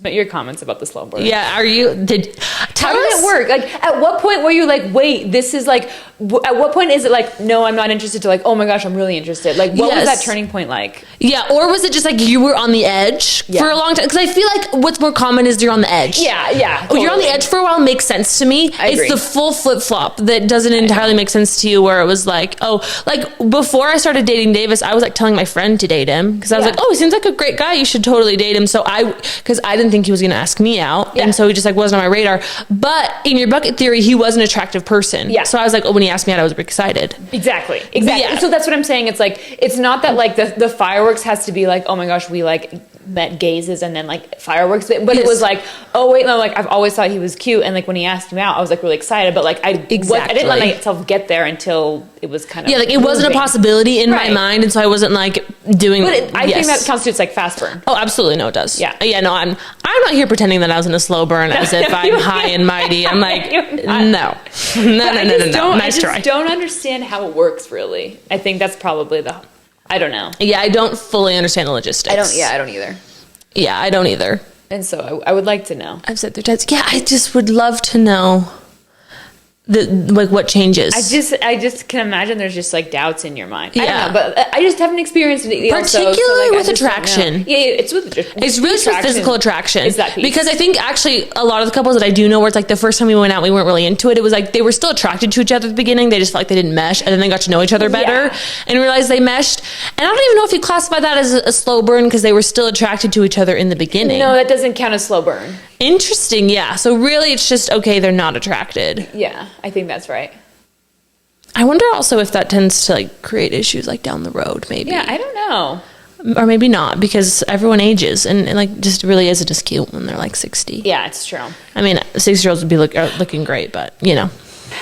But your comments about the slow burn. Yeah, how did it work? Like, at what point were you like, wait, this is like, at what point is it like, no, I'm not interested, to like, oh my gosh, I'm really interested? Like, what was that turning point like? Yeah, or was it just like you were on the edge for a long time? Because I feel like what's more common is you're on the edge. Yeah. Totally. Oh, you're on the edge for a while makes sense to me. It's the full flip-flop that doesn't entirely make sense to you, where it was like, oh, like before I started dating Davis, I was like telling my friend to date him because I was like, oh, he seems like a great guy, you should totally date him. So because I didn't think he was going to ask me out, and so he just like wasn't on my radar. But in your bucket theory, he was an attractive person. Yeah. So I was like, oh, when he asked me out, I was excited. Exactly. Yeah. So that's what I'm saying. It's like, it's not that like the fireworks has to be like, oh my gosh, we like met gazes and then like fireworks, but it was like, oh wait, no, like I've always thought he was cute, and like when he asked me out, I was like really excited, but like I didn't let myself get there until it was kind of it wasn't a possibility in my mind, and so I wasn't like doing. But I think that constitutes like fast burn. Oh, absolutely, no, it does. Yeah. No, I'm not here pretending that I was in a slow burn as if I'm high and mighty. I'm like, no. Nice try. I just don't understand how it works really. I think that's probably I don't know. Yeah, I don't fully understand the logistics. I don't either. Yeah, I don't either. And so I would like to know. I've said 3 times. Yeah, I just would love to know what changes. I just can imagine there's just like doubts in your mind. Yeah. I don't know, but I just haven't experienced it. Particularly with attraction. Yeah, it's really just physical attraction. Exactly. Because I think actually a lot of the couples that I do know where it's like the first time we went out, we weren't really into it. It was like they were still attracted to each other at the beginning. They just felt like they didn't mesh, and then they got to know each other better and realized they meshed. And I don't even know if you classify that as a slow burn because they were still attracted to each other in the beginning. No, that doesn't count as slow burn. Interesting, yeah. So really it's just, okay, they're not attracted. Yeah, I think that's right. I wonder also if that tends to like create issues like down the road, maybe. Yeah, I don't know. Or maybe not, because everyone ages and like just really isn't as cute when they're like 60. Yeah, it's true. I mean, 60-year-olds would be looking great, but you know.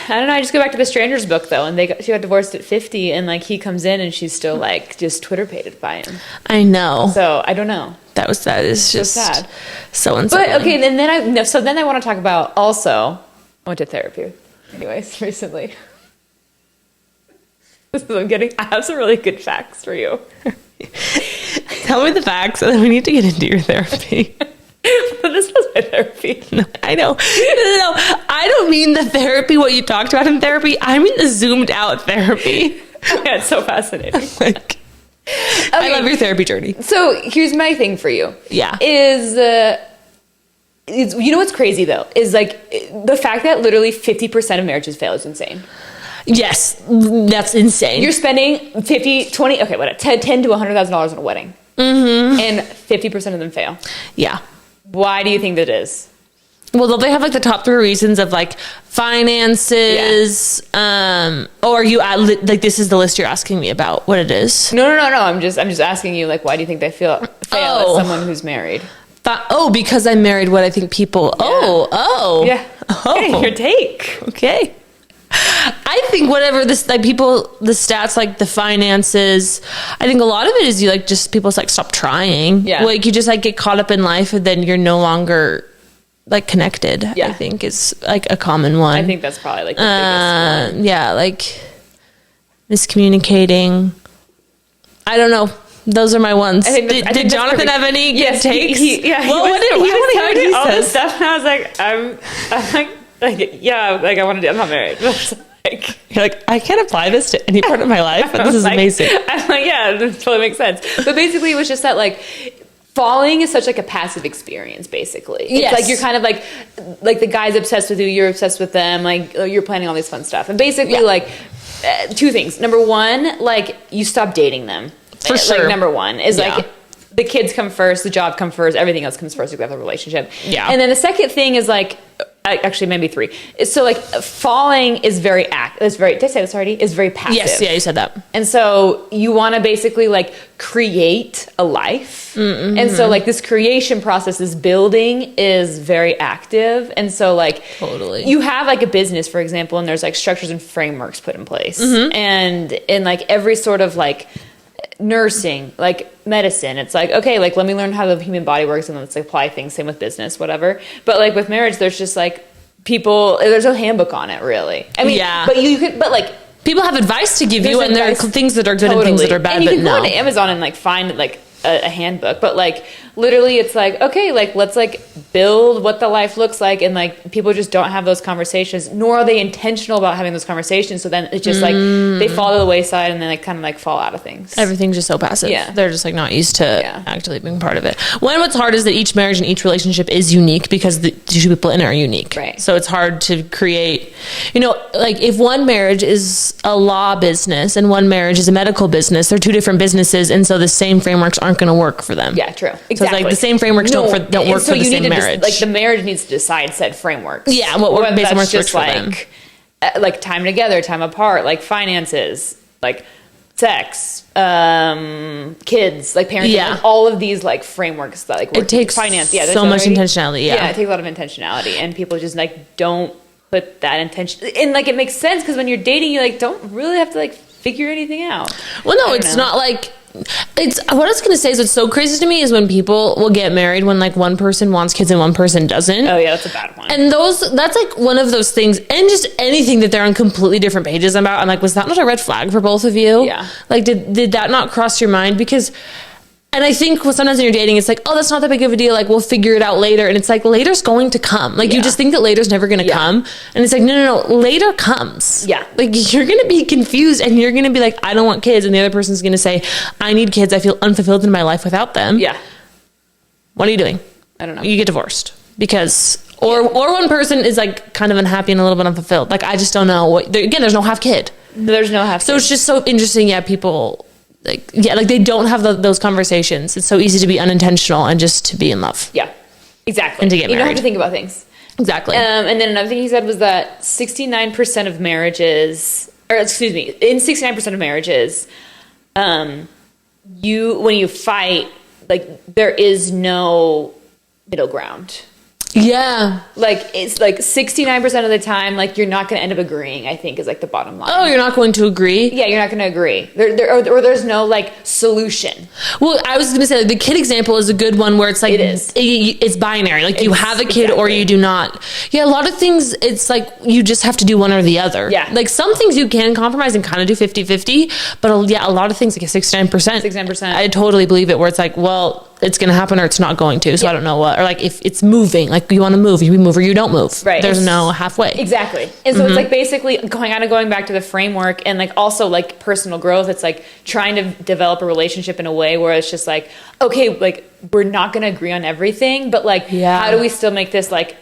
I don't know. I just go back to the Strangers book though, and she got divorced at 50, and like he comes in and she's still like just Twitter-pated by him. I know. So I don't know. That is just so sad. So unsettling. But okay, and then I want to talk about also. I went to therapy, anyways, recently. I have some really good facts for you. Tell me the facts, and then we need to get into your therapy. This was my therapy. No, I know. No. I don't mean the therapy, what you talked about in therapy. I mean the zoomed out therapy. Yeah, it's so fascinating. Okay. I love your therapy journey. So here's my thing for you. Yeah. You know what's crazy though? Is like the fact that literally 50% of marriages fail is insane. Yes, that's insane. You're spending 10 to $100,000 on a wedding. Mm-hmm. And 50% of them fail. Yeah. Why do you think that is? Well, don't they have like the top 3 reasons of like finances? Yeah. Or are you like this is the list you're asking me about what it is? No. I'm just asking you like why do you think they fail as someone who's married? Because I'm married. What I think people. Yeah. Yeah. Okay, your take. Okay. I think whatever this like people the stats like the finances, I think a lot of it is you like just people like stop trying. Yeah. Like you just like get caught up in life and then you're no longer like connected. Yeah. I think is like a common one. I think that's probably like the biggest one. Yeah, like miscommunicating. I don't know. Those are my ones. Did Jonathan have any good takes? Well, what did he want to hear? All this stuff, and I was like, I'm not married. You're like, I can't apply this to any part of my life, but this is amazing. I'm like, yeah, this totally makes sense. But basically, it was just that like falling is such like a passive experience. Basically, it's like you're kind of like the guy's obsessed with you, you're obsessed with them, like you're planning all this fun stuff, and basically like 2 things. Number 1, like you stop dating them. For sure. Like number 1 is like the kids come first, the job comes first, everything else comes first. You have the relationship. Yeah. And then the second thing is like, actually maybe 3. So like falling is very did I say this already? Is very passive. Yes, yeah, you said that. And so you want to basically like create a life. Mm-hmm. And so like this creation process, this building is very active. And so like totally you have like a business, for example, and there's like structures and frameworks put in place. Mm-hmm. And in like every sort of like nursing, like medicine, it's like, okay, like let me learn how the human body works and let's apply things. Same with business, whatever. But like with marriage, there's just like there's no handbook on it really. I mean, yeah. But like people have advice to give you, and there are things that are good and things that are bad. And you can go onto Amazon and like find like a handbook, but like literally it's like, okay, like let's like build what the life looks like, and like people just don't have those conversations, nor are they intentional about having those conversations. So then it's just like they fall to the wayside and then they kind of like fall out of things. Everything's just so passive. Yeah, they're just like not used to actually being part of it. What's hard is that each marriage and each relationship is unique because the 2 people in it are unique, right? So it's hard to create, like if one marriage is a law business and one marriage is a medical business, they're 2 different businesses, and so the same frameworks aren't going to work for them. Yeah, true. Exactly. So it's like the same frameworks don't work for the same marriage. Like the marriage needs to decide said frameworks. Yeah, what basic works for them. Like time together, time apart, like finances, like sex, kids, like parenting, Yeah. like all of these like frameworks that like work. It takes finance, so there's much already- intentionality. Yeah. it takes a lot of intentionality, and people just like don't put that intention. And like it makes sense because when you're dating, you like don't really have to like figure anything out. Well, no, I don't it's know. not like it's what I was going to say is what's so crazy to me is when people will get married when like one person wants kids and one person doesn't. Oh yeah, that's a bad one. And that's like one of those things, and just anything that they're on completely different pages about. I'm like, was that not a red flag for both of you? Yeah. Like, did that not cross your mind? Because, and I think sometimes when you're dating, it's like, oh, that's not that big of a deal. Like, we'll figure it out later. And it's like, later's going to come. Like, you just think that later's never going to come. And it's like, no, later comes. Yeah. Like, you're going to be confused and you're going to be like, I don't want kids. And the other person's going to say, I need kids. I feel unfulfilled in my life without them. Yeah. What are you doing? I don't know. You get divorced because, or one person is like kind of unhappy and a little bit unfulfilled. Like, I just don't know what, again, there's no half kid. There's no half. So it's just so interesting. Yeah. People like they don't have those conversations. It's so easy to be unintentional and just to be in love. Yeah, exactly. And to get you don't have married. to think about things. Exactly. And then another thing he said was that 69% of marriages, or excuse me, in 69% of marriages, when you fight, like there is no middle ground. Yeah. Like it's like 69% of the time, like you're not going to end up agreeing. I think is like the bottom line. Oh, you're not going to agree? Yeah, you're not going to agree. Or there's no like solution. Well, I was going to say like, the kid example is a good one where it's like It is. It's binary. Like you have a kid or exactly. you do not. Yeah, a lot of things it's like you just have to do one or the other. Yeah. Like some things you can compromise and kind of do 50-50, but a lot of things like 69%. 69%. I totally believe it where it's like, well, it's going to happen or it's not going to. So I don't know what. Or like if it's moving, like you want to move, you move or you don't move. Right. There's no halfway. Exactly. And so it's like basically going back to the framework and like also like personal growth. It's like trying to develop a relationship in a way where it's just like, okay, like we're not going to agree on everything, but like how do we still make this like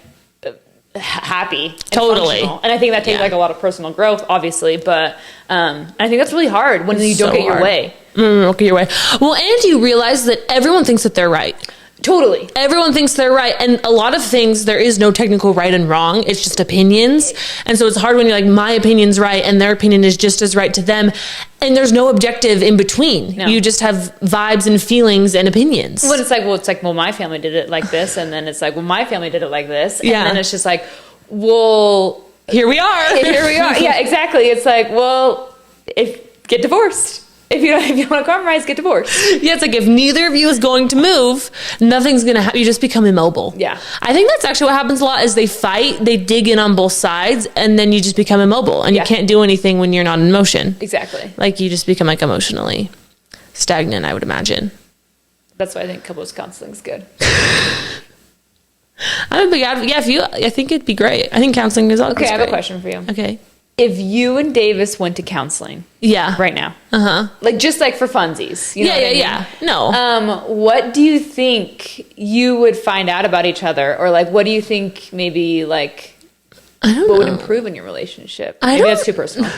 happy and Totally. functional? And I think that takes like a lot of personal growth, obviously, but I think that's really hard when you don't so get your hard. way. Okay, your way. Well, and you realize that everyone thinks that they're right. Totally. Everyone thinks they're right. And a lot of things, there is no technical right and wrong. It's just opinions. And so it's hard when you're like, my opinion's right and their opinion is just as right to them. And there's no objective in between. No. You just have vibes and feelings and opinions. Well, it's like, well, my family did it like this. And then it's like, well, my family did it like this. And Yeah. then it's just like, well, Here we are. here we are. Yeah, exactly. It's like, well, get divorced. If you want to compromise, get divorced. Yeah, it's like if neither of you is going to move, nothing's going to happen. You just become immobile. Yeah. I think that's actually what happens a lot is they fight, they dig in on both sides, and then you just become immobile. And Yeah. you can't do anything when you're not in motion. Exactly. Like you just become like emotionally stagnant, I would imagine. That's why I think couples counseling is good. I'm a big advocate. Yeah, I think it'd be great. I think counseling is Okay, I have great. a question for you. Okay. If you and Davis went to counseling Yeah. right now, Uh-huh. like just like for funsies, you know what I mean? Yeah. No. What do you think you would find out about each other, or like what do you think maybe like I don't what would know. improve in your relationship? I Maybe don't- that's too personal.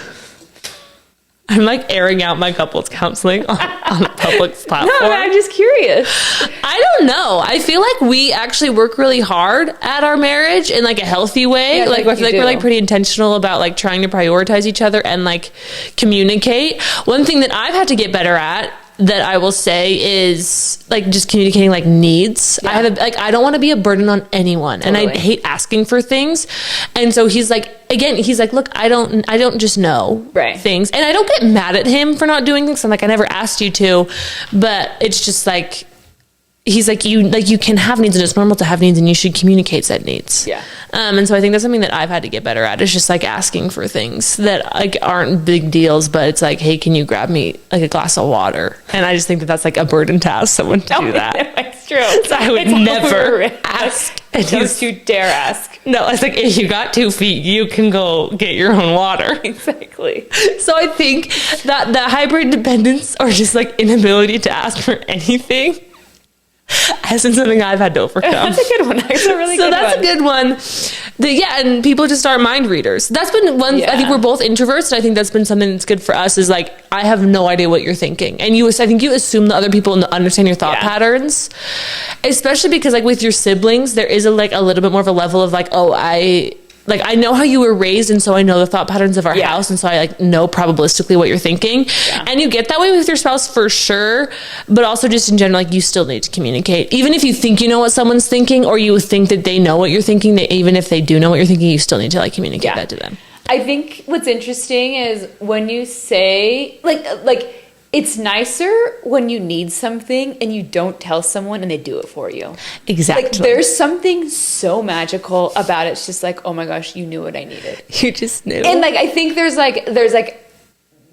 I'm like airing out my couples counseling on a public platform. No, I'm just curious. I don't know. I feel like we actually work really hard at our marriage in like a healthy way. Yeah, like like I feel you like we're do. like pretty intentional about like trying to prioritize each other and like communicate. One thing that I've had to get better at that I will say is like just communicating like needs. I have I don't want to be a burden on anyone, and I Totally. hate asking for things. And so he's like, look, I don't just know Right. things, and I don't get mad at him for not doing things. I'm like, I never asked you to, but it's just like. He's like you can have needs and it's normal to have needs and you should communicate said needs. Yeah. And so I think that's something that I've had to get better at. It's just like asking for things that like aren't big deals, but it's like, hey, can you grab me like a glass of water? And I just think that that's like a burden to ask someone to do that. It's true. So I would It's never over. ask. And Don't he's- you dare ask. no, it's like if you got 2 feet, you can go get your own water. Exactly. So I think that hybrid dependence or just like inability to ask for anything has been something I've had to overcome. That's a good one. That's a really So good that's one. a good one. And people just aren't mind readers. That's been one. Yeah. I think we're both introverts, and I think that's been something that's good for us. Is like I have no idea what you're thinking, and I think you assume that other people understand your thought Yeah. patterns, especially because like with your siblings, there is a little bit more of a level of like, oh, like, I know how you were raised, and so I know the thought patterns of our house, and so I like know probabilistically what you're thinking. Yeah. And you get that way with your spouse for sure, but also just in general, like, you still need to communicate. Even if you think you know what someone's thinking, or you think that they know what you're thinking, even if they do know what you're thinking, you still need to like communicate that to them. I think what's interesting is when you say like it's nicer when you need something and you don't tell someone and they do it for you. Exactly. Like, there's something so magical about it. It's just like, oh my gosh, you knew what I needed. You just knew. And like, I think there's like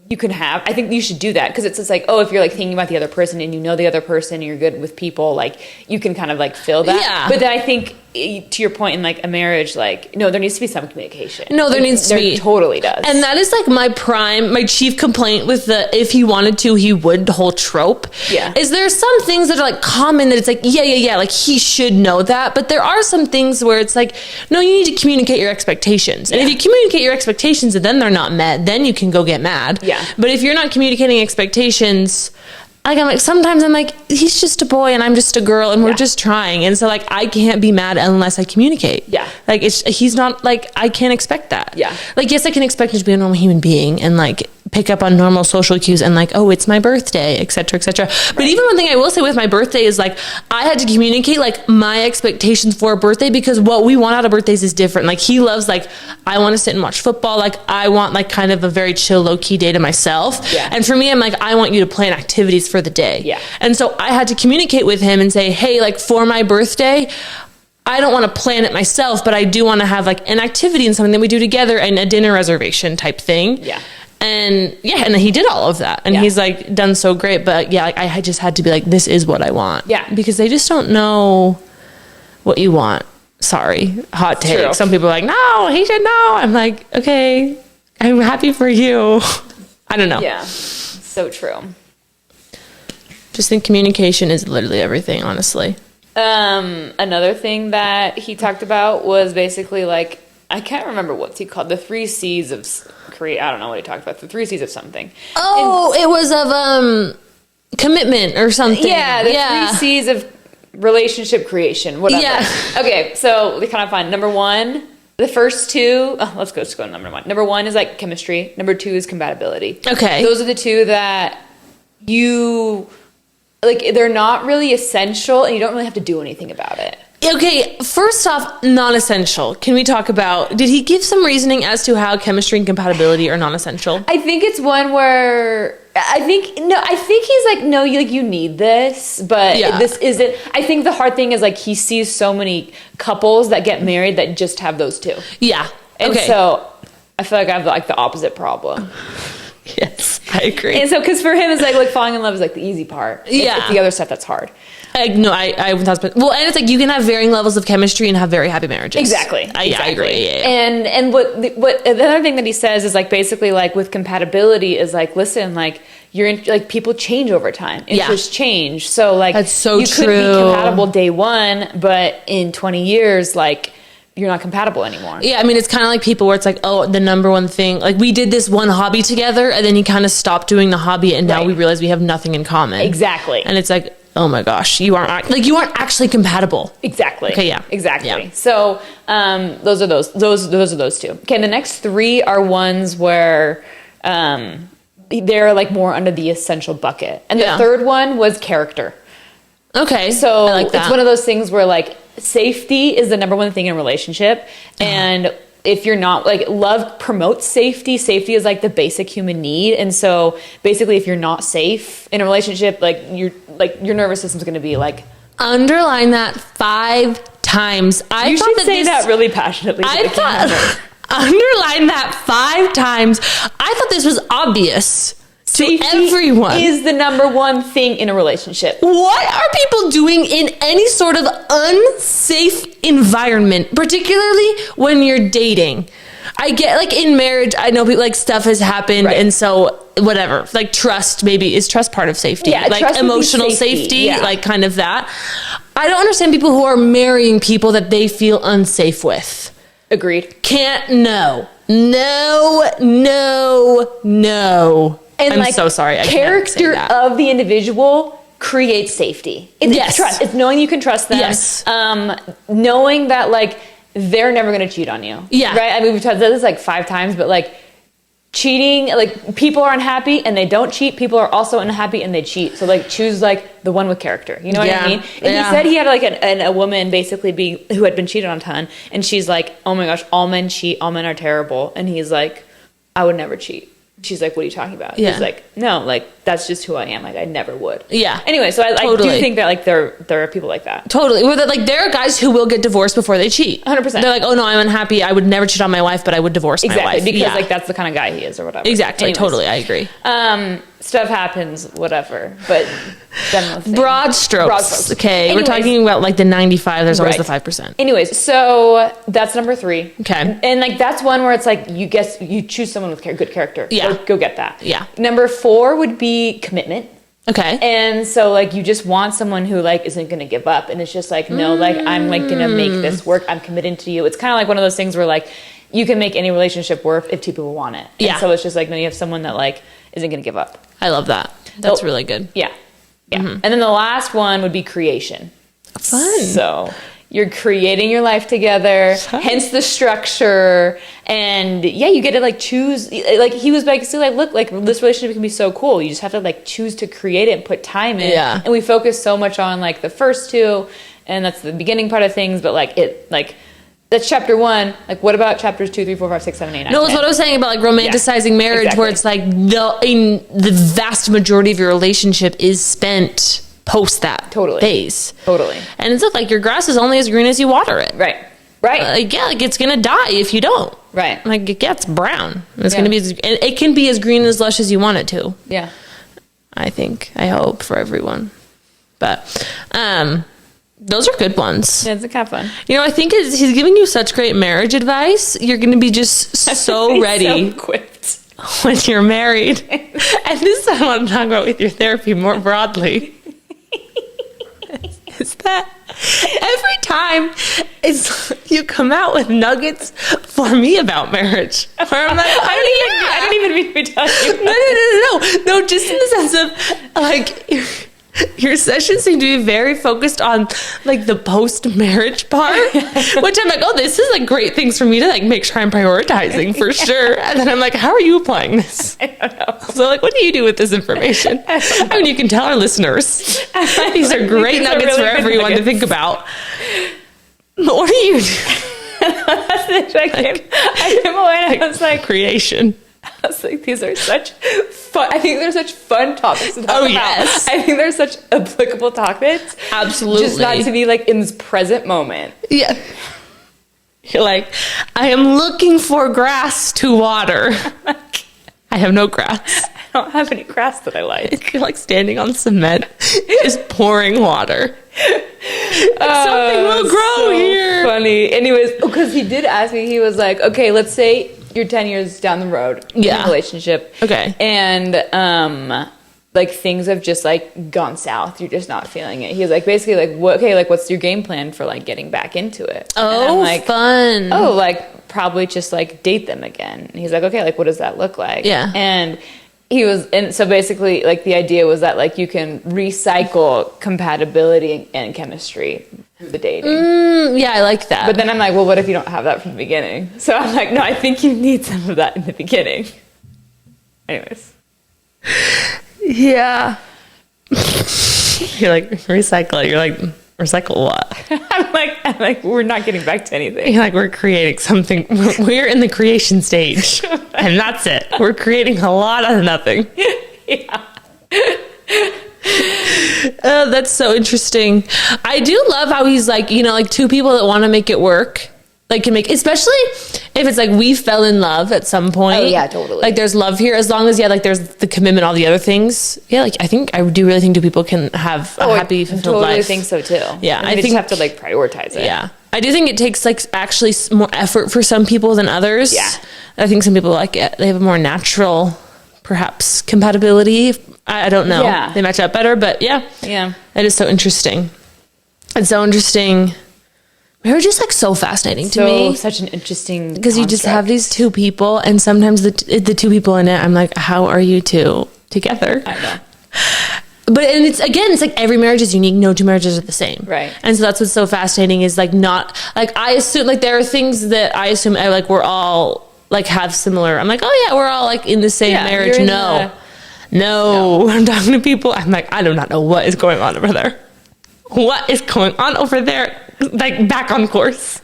you can have, I think you should do that, because it's just like, oh, if you're like thinking about the other person and you know the other person and you're good with people, like, you can kind of like feel that. Yeah. But then I think, to your point, in like a marriage, like, no, there needs to be some communication. No, there needs to be. Totally does. And that is like my chief complaint with the if he wanted to, he would whole trope. Yeah. Is there some things that are like common that it's like, yeah, like he should know that. But there are some things where it's like, no, you need to communicate your expectations. And if you communicate your expectations and then they're not met, then you can go get mad. Yeah. But if you're not communicating expectations, like, sometimes I'm like, he's just a boy and I'm just a girl and we're just trying. And so like, I can't be mad unless I communicate. Yeah. Like, he's not like, I can't expect that. Yeah. Like, yes, I can expect him to be a normal human being and like pick up on normal social cues and like, oh, it's my birthday, et cetera, et cetera. But even one thing I will say with my birthday is like, I had to communicate like my expectations for a birthday, because what we want out of birthdays is different. Like, he loves like, I want to sit and watch football. Like, I want like kind of a very chill, low key day to myself. Yeah. And for me, I'm like, I want you to plan activities for the day. Yeah. And so I had to communicate with him and say, hey, like, for my birthday, I don't want to plan it myself, but I do want to have like an activity and something that we do together and a dinner reservation type thing. Yeah. And and he did all of that. And he's like done so great. But yeah, like, I just had to be like, this is what I want. Yeah. Because they just don't know what you want. Sorry. Hot take. True. Some people are like, no, he should know. I'm like, okay, I'm happy for you. I don't know. Yeah. So true. Just think communication is literally everything, honestly. Another thing that he talked about was basically like, I can't remember what's he called, the 3 C's of create. I don't know what he talked about. The 3 C's of something. Oh, it was of commitment or something. Yeah, the 3 C's of relationship creation. Whatever. Yeah. Okay, so we kind of find number 1. The first 2. Let's go to number 1. Number 1 is like chemistry. Number 2 is compatibility. Okay, those are the 2 that you like. They're not really essential, and you don't really have to do anything about it. Okay, first off, non-essential. Can we talk about, did he give some reasoning as to how chemistry and compatibility are non-essential? I think it's one where, I think he's like, no, you need this, but this isn't. I think the hard thing is like, he sees so many couples that get married that just have those 2. Yeah. And so I feel like I have like the opposite problem. Yes, I agree. And so, because for him, it's like falling in love is like the easy part. It's the other stuff that's hard. No, I well, and it's like you can have varying levels of chemistry and have very happy marriages. Exactly. I agree. Yeah. And what the other thing that he says is like basically like with compatibility is like, listen, like like people change over time. Interests change. So like that's so you true. could be compatible day 1, but in 20 years, like you're not compatible anymore. Yeah, I mean, it's kind of like people where it's like, oh, the number one thing, like we did this one hobby together and then you kind of stopped doing the hobby and now we realize we have nothing in common. Exactly. And it's like, oh my gosh, you aren't actually compatible. Exactly. Okay, yeah. Exactly. Yeah. So those are those 2. Okay, the next 3 are ones where they're like more under the essential bucket. And the third one was character. Okay. So I like that. It's one of those things where like safety is the number 1 thing in a relationship. And if you're not like, love promotes safety. Safety is like the basic human need. And so basically if you're not safe in a relationship, like your nervous system's going to be like, underline that 5 times. You should say that really passionately. I thought underline that 5 times. I thought this was obvious. Safety to everyone is the number 1 thing in a relationship. What are people doing in any sort of unsafe environment, particularly when you're dating? I get like in marriage, I know people, like stuff has happened and so whatever, like trust, maybe is trust part of safety? Yeah, like emotional safety, like kind of that. I don't understand people who are marrying people that they feel unsafe with. Agreed. No. And I'm so sorry. Character of the individual creates safety. It's trust. It's knowing you can trust them. Yes. Knowing that like they're never going to cheat on you. Yeah. Right? I mean, we've talked about this like 5 times, but like cheating, like people are unhappy and they don't cheat. People are also unhappy and they cheat. So like choose like the one with character. You know what I mean? And he said he had like a woman basically who had been cheated on a ton. And she's like, oh my gosh, all men cheat. All men are terrible. And he's like, I would never cheat. She's like, what are you talking about? Yeah. He's like, no, like that's just who I am. Like I never would. Yeah. Anyway, so I Totally. do think that like there are people like that. Totally. Well, like there are guys who will get divorced before they cheat. 100%. They're like, oh no, I'm unhappy. I would never cheat on my wife, but I would divorce my wife. Because like that's the kind of guy he is or whatever. Exactly. Anyways, Totally. I agree. Stuff happens, whatever. But general thing. Broad strokes. Okay. Anyways, we're talking about like the 95. There's always the Right. 5%. Anyways, so that's number 3. Okay. And like that's one where it's like you choose someone with good character. Yeah. Go get that. Yeah. Number 4 would be commitment. Okay. And so like you just want someone who like isn't going to give up, and it's just like no, like I'm like going to make this work. I'm committed to you. It's kind of like one of those things where like you can make any relationship work if 2 people want it. Yeah. And so it's just like no, you have someone that like isn't going to give up. I love that. That's really good. Yeah. Yeah. And then the last one would be creation. Fun. So you're creating your life together, hence the structure. And yeah, you get to like choose, like he was basically like, look, like this relationship can be so cool. You just have to like choose to create it and put time in. Yeah. And we focus so much on like the first 2, and that's the beginning part of things, but like that's chapter 1. Like, what about chapters 2, 3, 4, 5, 6, 7, 8, 9, No, 10? it's what I was saying about like romanticizing marriage, where it's like the vast majority of your relationship is spent post that phase. Totally. And it's like your grass is only as green as you water it. Right. Like, yeah, like it's gonna die if you don't. Right. Like it gets brown. It's gonna be. It can be as green as lush as you want it to. Yeah. I hope for everyone. But those are good ones. Yeah, it's kind of fun. You know, I think he's giving you such great marriage advice. You're going to be just so ready So equipped. when you're married. And this is what I want to talk about with your therapy more broadly. Is that every time you come out with nuggets for me about marriage, where I'm like, I don't even mean to be telling you. No, just in the sense of like your sessions seem to be very focused on like the post-marriage part, which I'm like, oh, this is like great things for me to like make sure I'm prioritizing for sure. And then I'm like, how are you applying this? I don't know. So like, what do you do with this information? I mean, you can tell our listeners. These are great nuggets for everyone to think about. But what do you do? That's the I came away and I was like, creation. I was like, these are such fun. I think they're such fun topics to talk about. Yes. I think they're such applicable topics. Absolutely. Just not to be like in this present moment. Yeah. You're like, I am looking for grass to water. I have no grass. I don't have any grass that I like. You're like standing on cement, just pouring water. Something will grow so here. Funny. Anyways, because he did ask me, he was like, okay, let's say you're 10 years down the road in a relationship. Okay. And like things have just like gone south. You're just not feeling it. He's like basically like, what's your game plan for like getting back into it? Oh, like, fun. Oh, like probably just like date them again. And he's like, okay, like what does that look like? Yeah. And so basically like the idea was that like you can recycle compatibility and chemistry through the dating. Yeah, I like that. But then I'm like, well, what if you don't have that from the beginning? So I'm like, no, I think you need some of that in the beginning. Anyways. Yeah. You're like, recycle it. You're like, recycle what? I'm like, we're not getting back to anything. You're like, we're creating something. We're in the creation stage. And that's it. We're creating a lot out of nothing. Yeah. That's so interesting. I do love how he's like, you know, like 2 people that want to make it work. Like can make, especially if it's like we fell in love at some point. Oh yeah, totally. Like there's love here, as long as like there's the commitment, all the other things. Yeah, like I do really think 2 people can have a happy, fulfilled life. I think so too. Yeah, I think just have to like prioritize it. Yeah, I do think it takes like actually more effort for some people than others. Yeah, I think some people like it. They have a more natural, perhaps compatibility. I don't know. Yeah, they match up better, but yeah, it is so interesting. It's so interesting. Marriage is like so fascinating to me. Such an interesting because you just have these 2 people, and sometimes the 2 people in it, I'm like, how are you 2 together? I know. But and it's like every marriage is unique. No two marriages are the same. Right. And so that's what's so fascinating is like not like I assume like there are things that I assume like we're all like have similar. I'm like, oh yeah, we're all like in the same marriage. No, I'm talking to people. I'm like, I do not know what is going on over there. What is going on over there? Like back on course.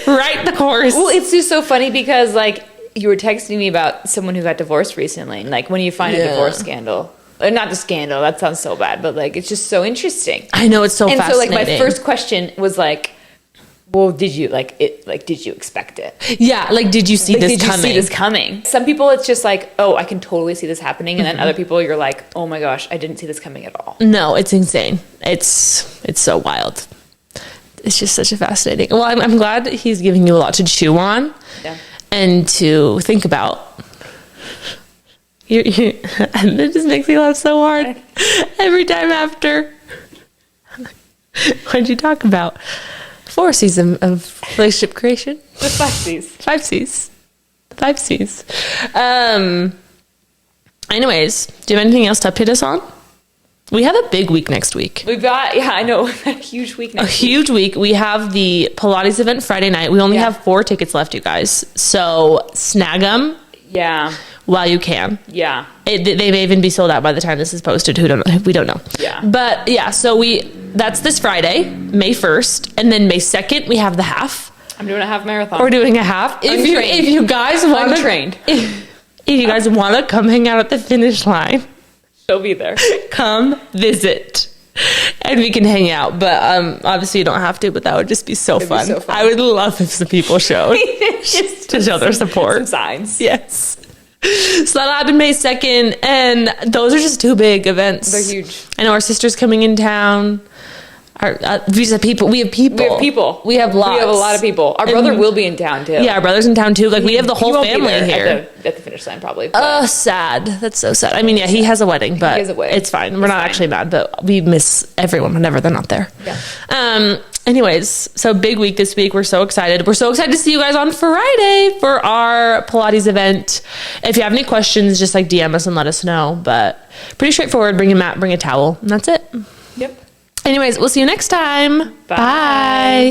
Right the course. Well, it's just so funny because like you were texting me about someone who got divorced recently. And, like when you find a divorce scandal. Not the scandal, that sounds so bad, but like it's just so interesting. I know, it's so fascinating. And so like my first question was like, well, did you did you expect it? Yeah, like did you see this did coming? Did you see this coming? Some people it's just like, oh, I can totally see this happening, and then other people you're like, oh my gosh, I didn't see this coming at all. No, it's insane. It's so wild. It's just such a fascinating. Well, I'm glad that he's giving you a lot to chew on and to think about. And it just makes me laugh so hard every time after. What'd you talk about? 4 C's of relationship creation. The 5 C's. 5 C's. 5 C's. Anyways, do you have anything else to update us on? We have a big week next week. We've got, I know, a huge week next week. A huge week. We have the Pilates event Friday night. We only have 4 tickets left, you guys. So snag them. Yeah. While you can. Yeah. They may even be sold out by the time this is posted. We don't know. Yeah. But yeah, so that's this Friday, May 1st. And then May 2nd, we have the half. I'm doing a half marathon. We're doing a half. If you guys want Untrained. If you guys want to come hang out at the finish line. She'll be there. Come visit. And we can hang out. But obviously you don't have to, but that would just be so fun. Be so fun. I would love if some people showed. Just to show their support. Some signs. Yes. So that'll happen May 2nd, and those are just 2 big events. They're huge. I know our sister's coming in town. We have people. We have people. We have lots. We have a lot of people. Our brother will be in town too. Yeah, our brother's in town too. Like we have the whole family here. At the finish line, probably. Sad. That's so sad. I mean, yeah, he has a wedding, but it's fine. We're not actually mad, but we miss everyone whenever they're not there. Yeah. Anyways, so big week this week. We're so excited. We're so excited to see you guys on Friday for our Pilates event. If you have any questions, just like DM us and let us know. But pretty straightforward. Bring a mat, bring a towel, and that's it. Yep. Anyways, we'll see you next time. Bye.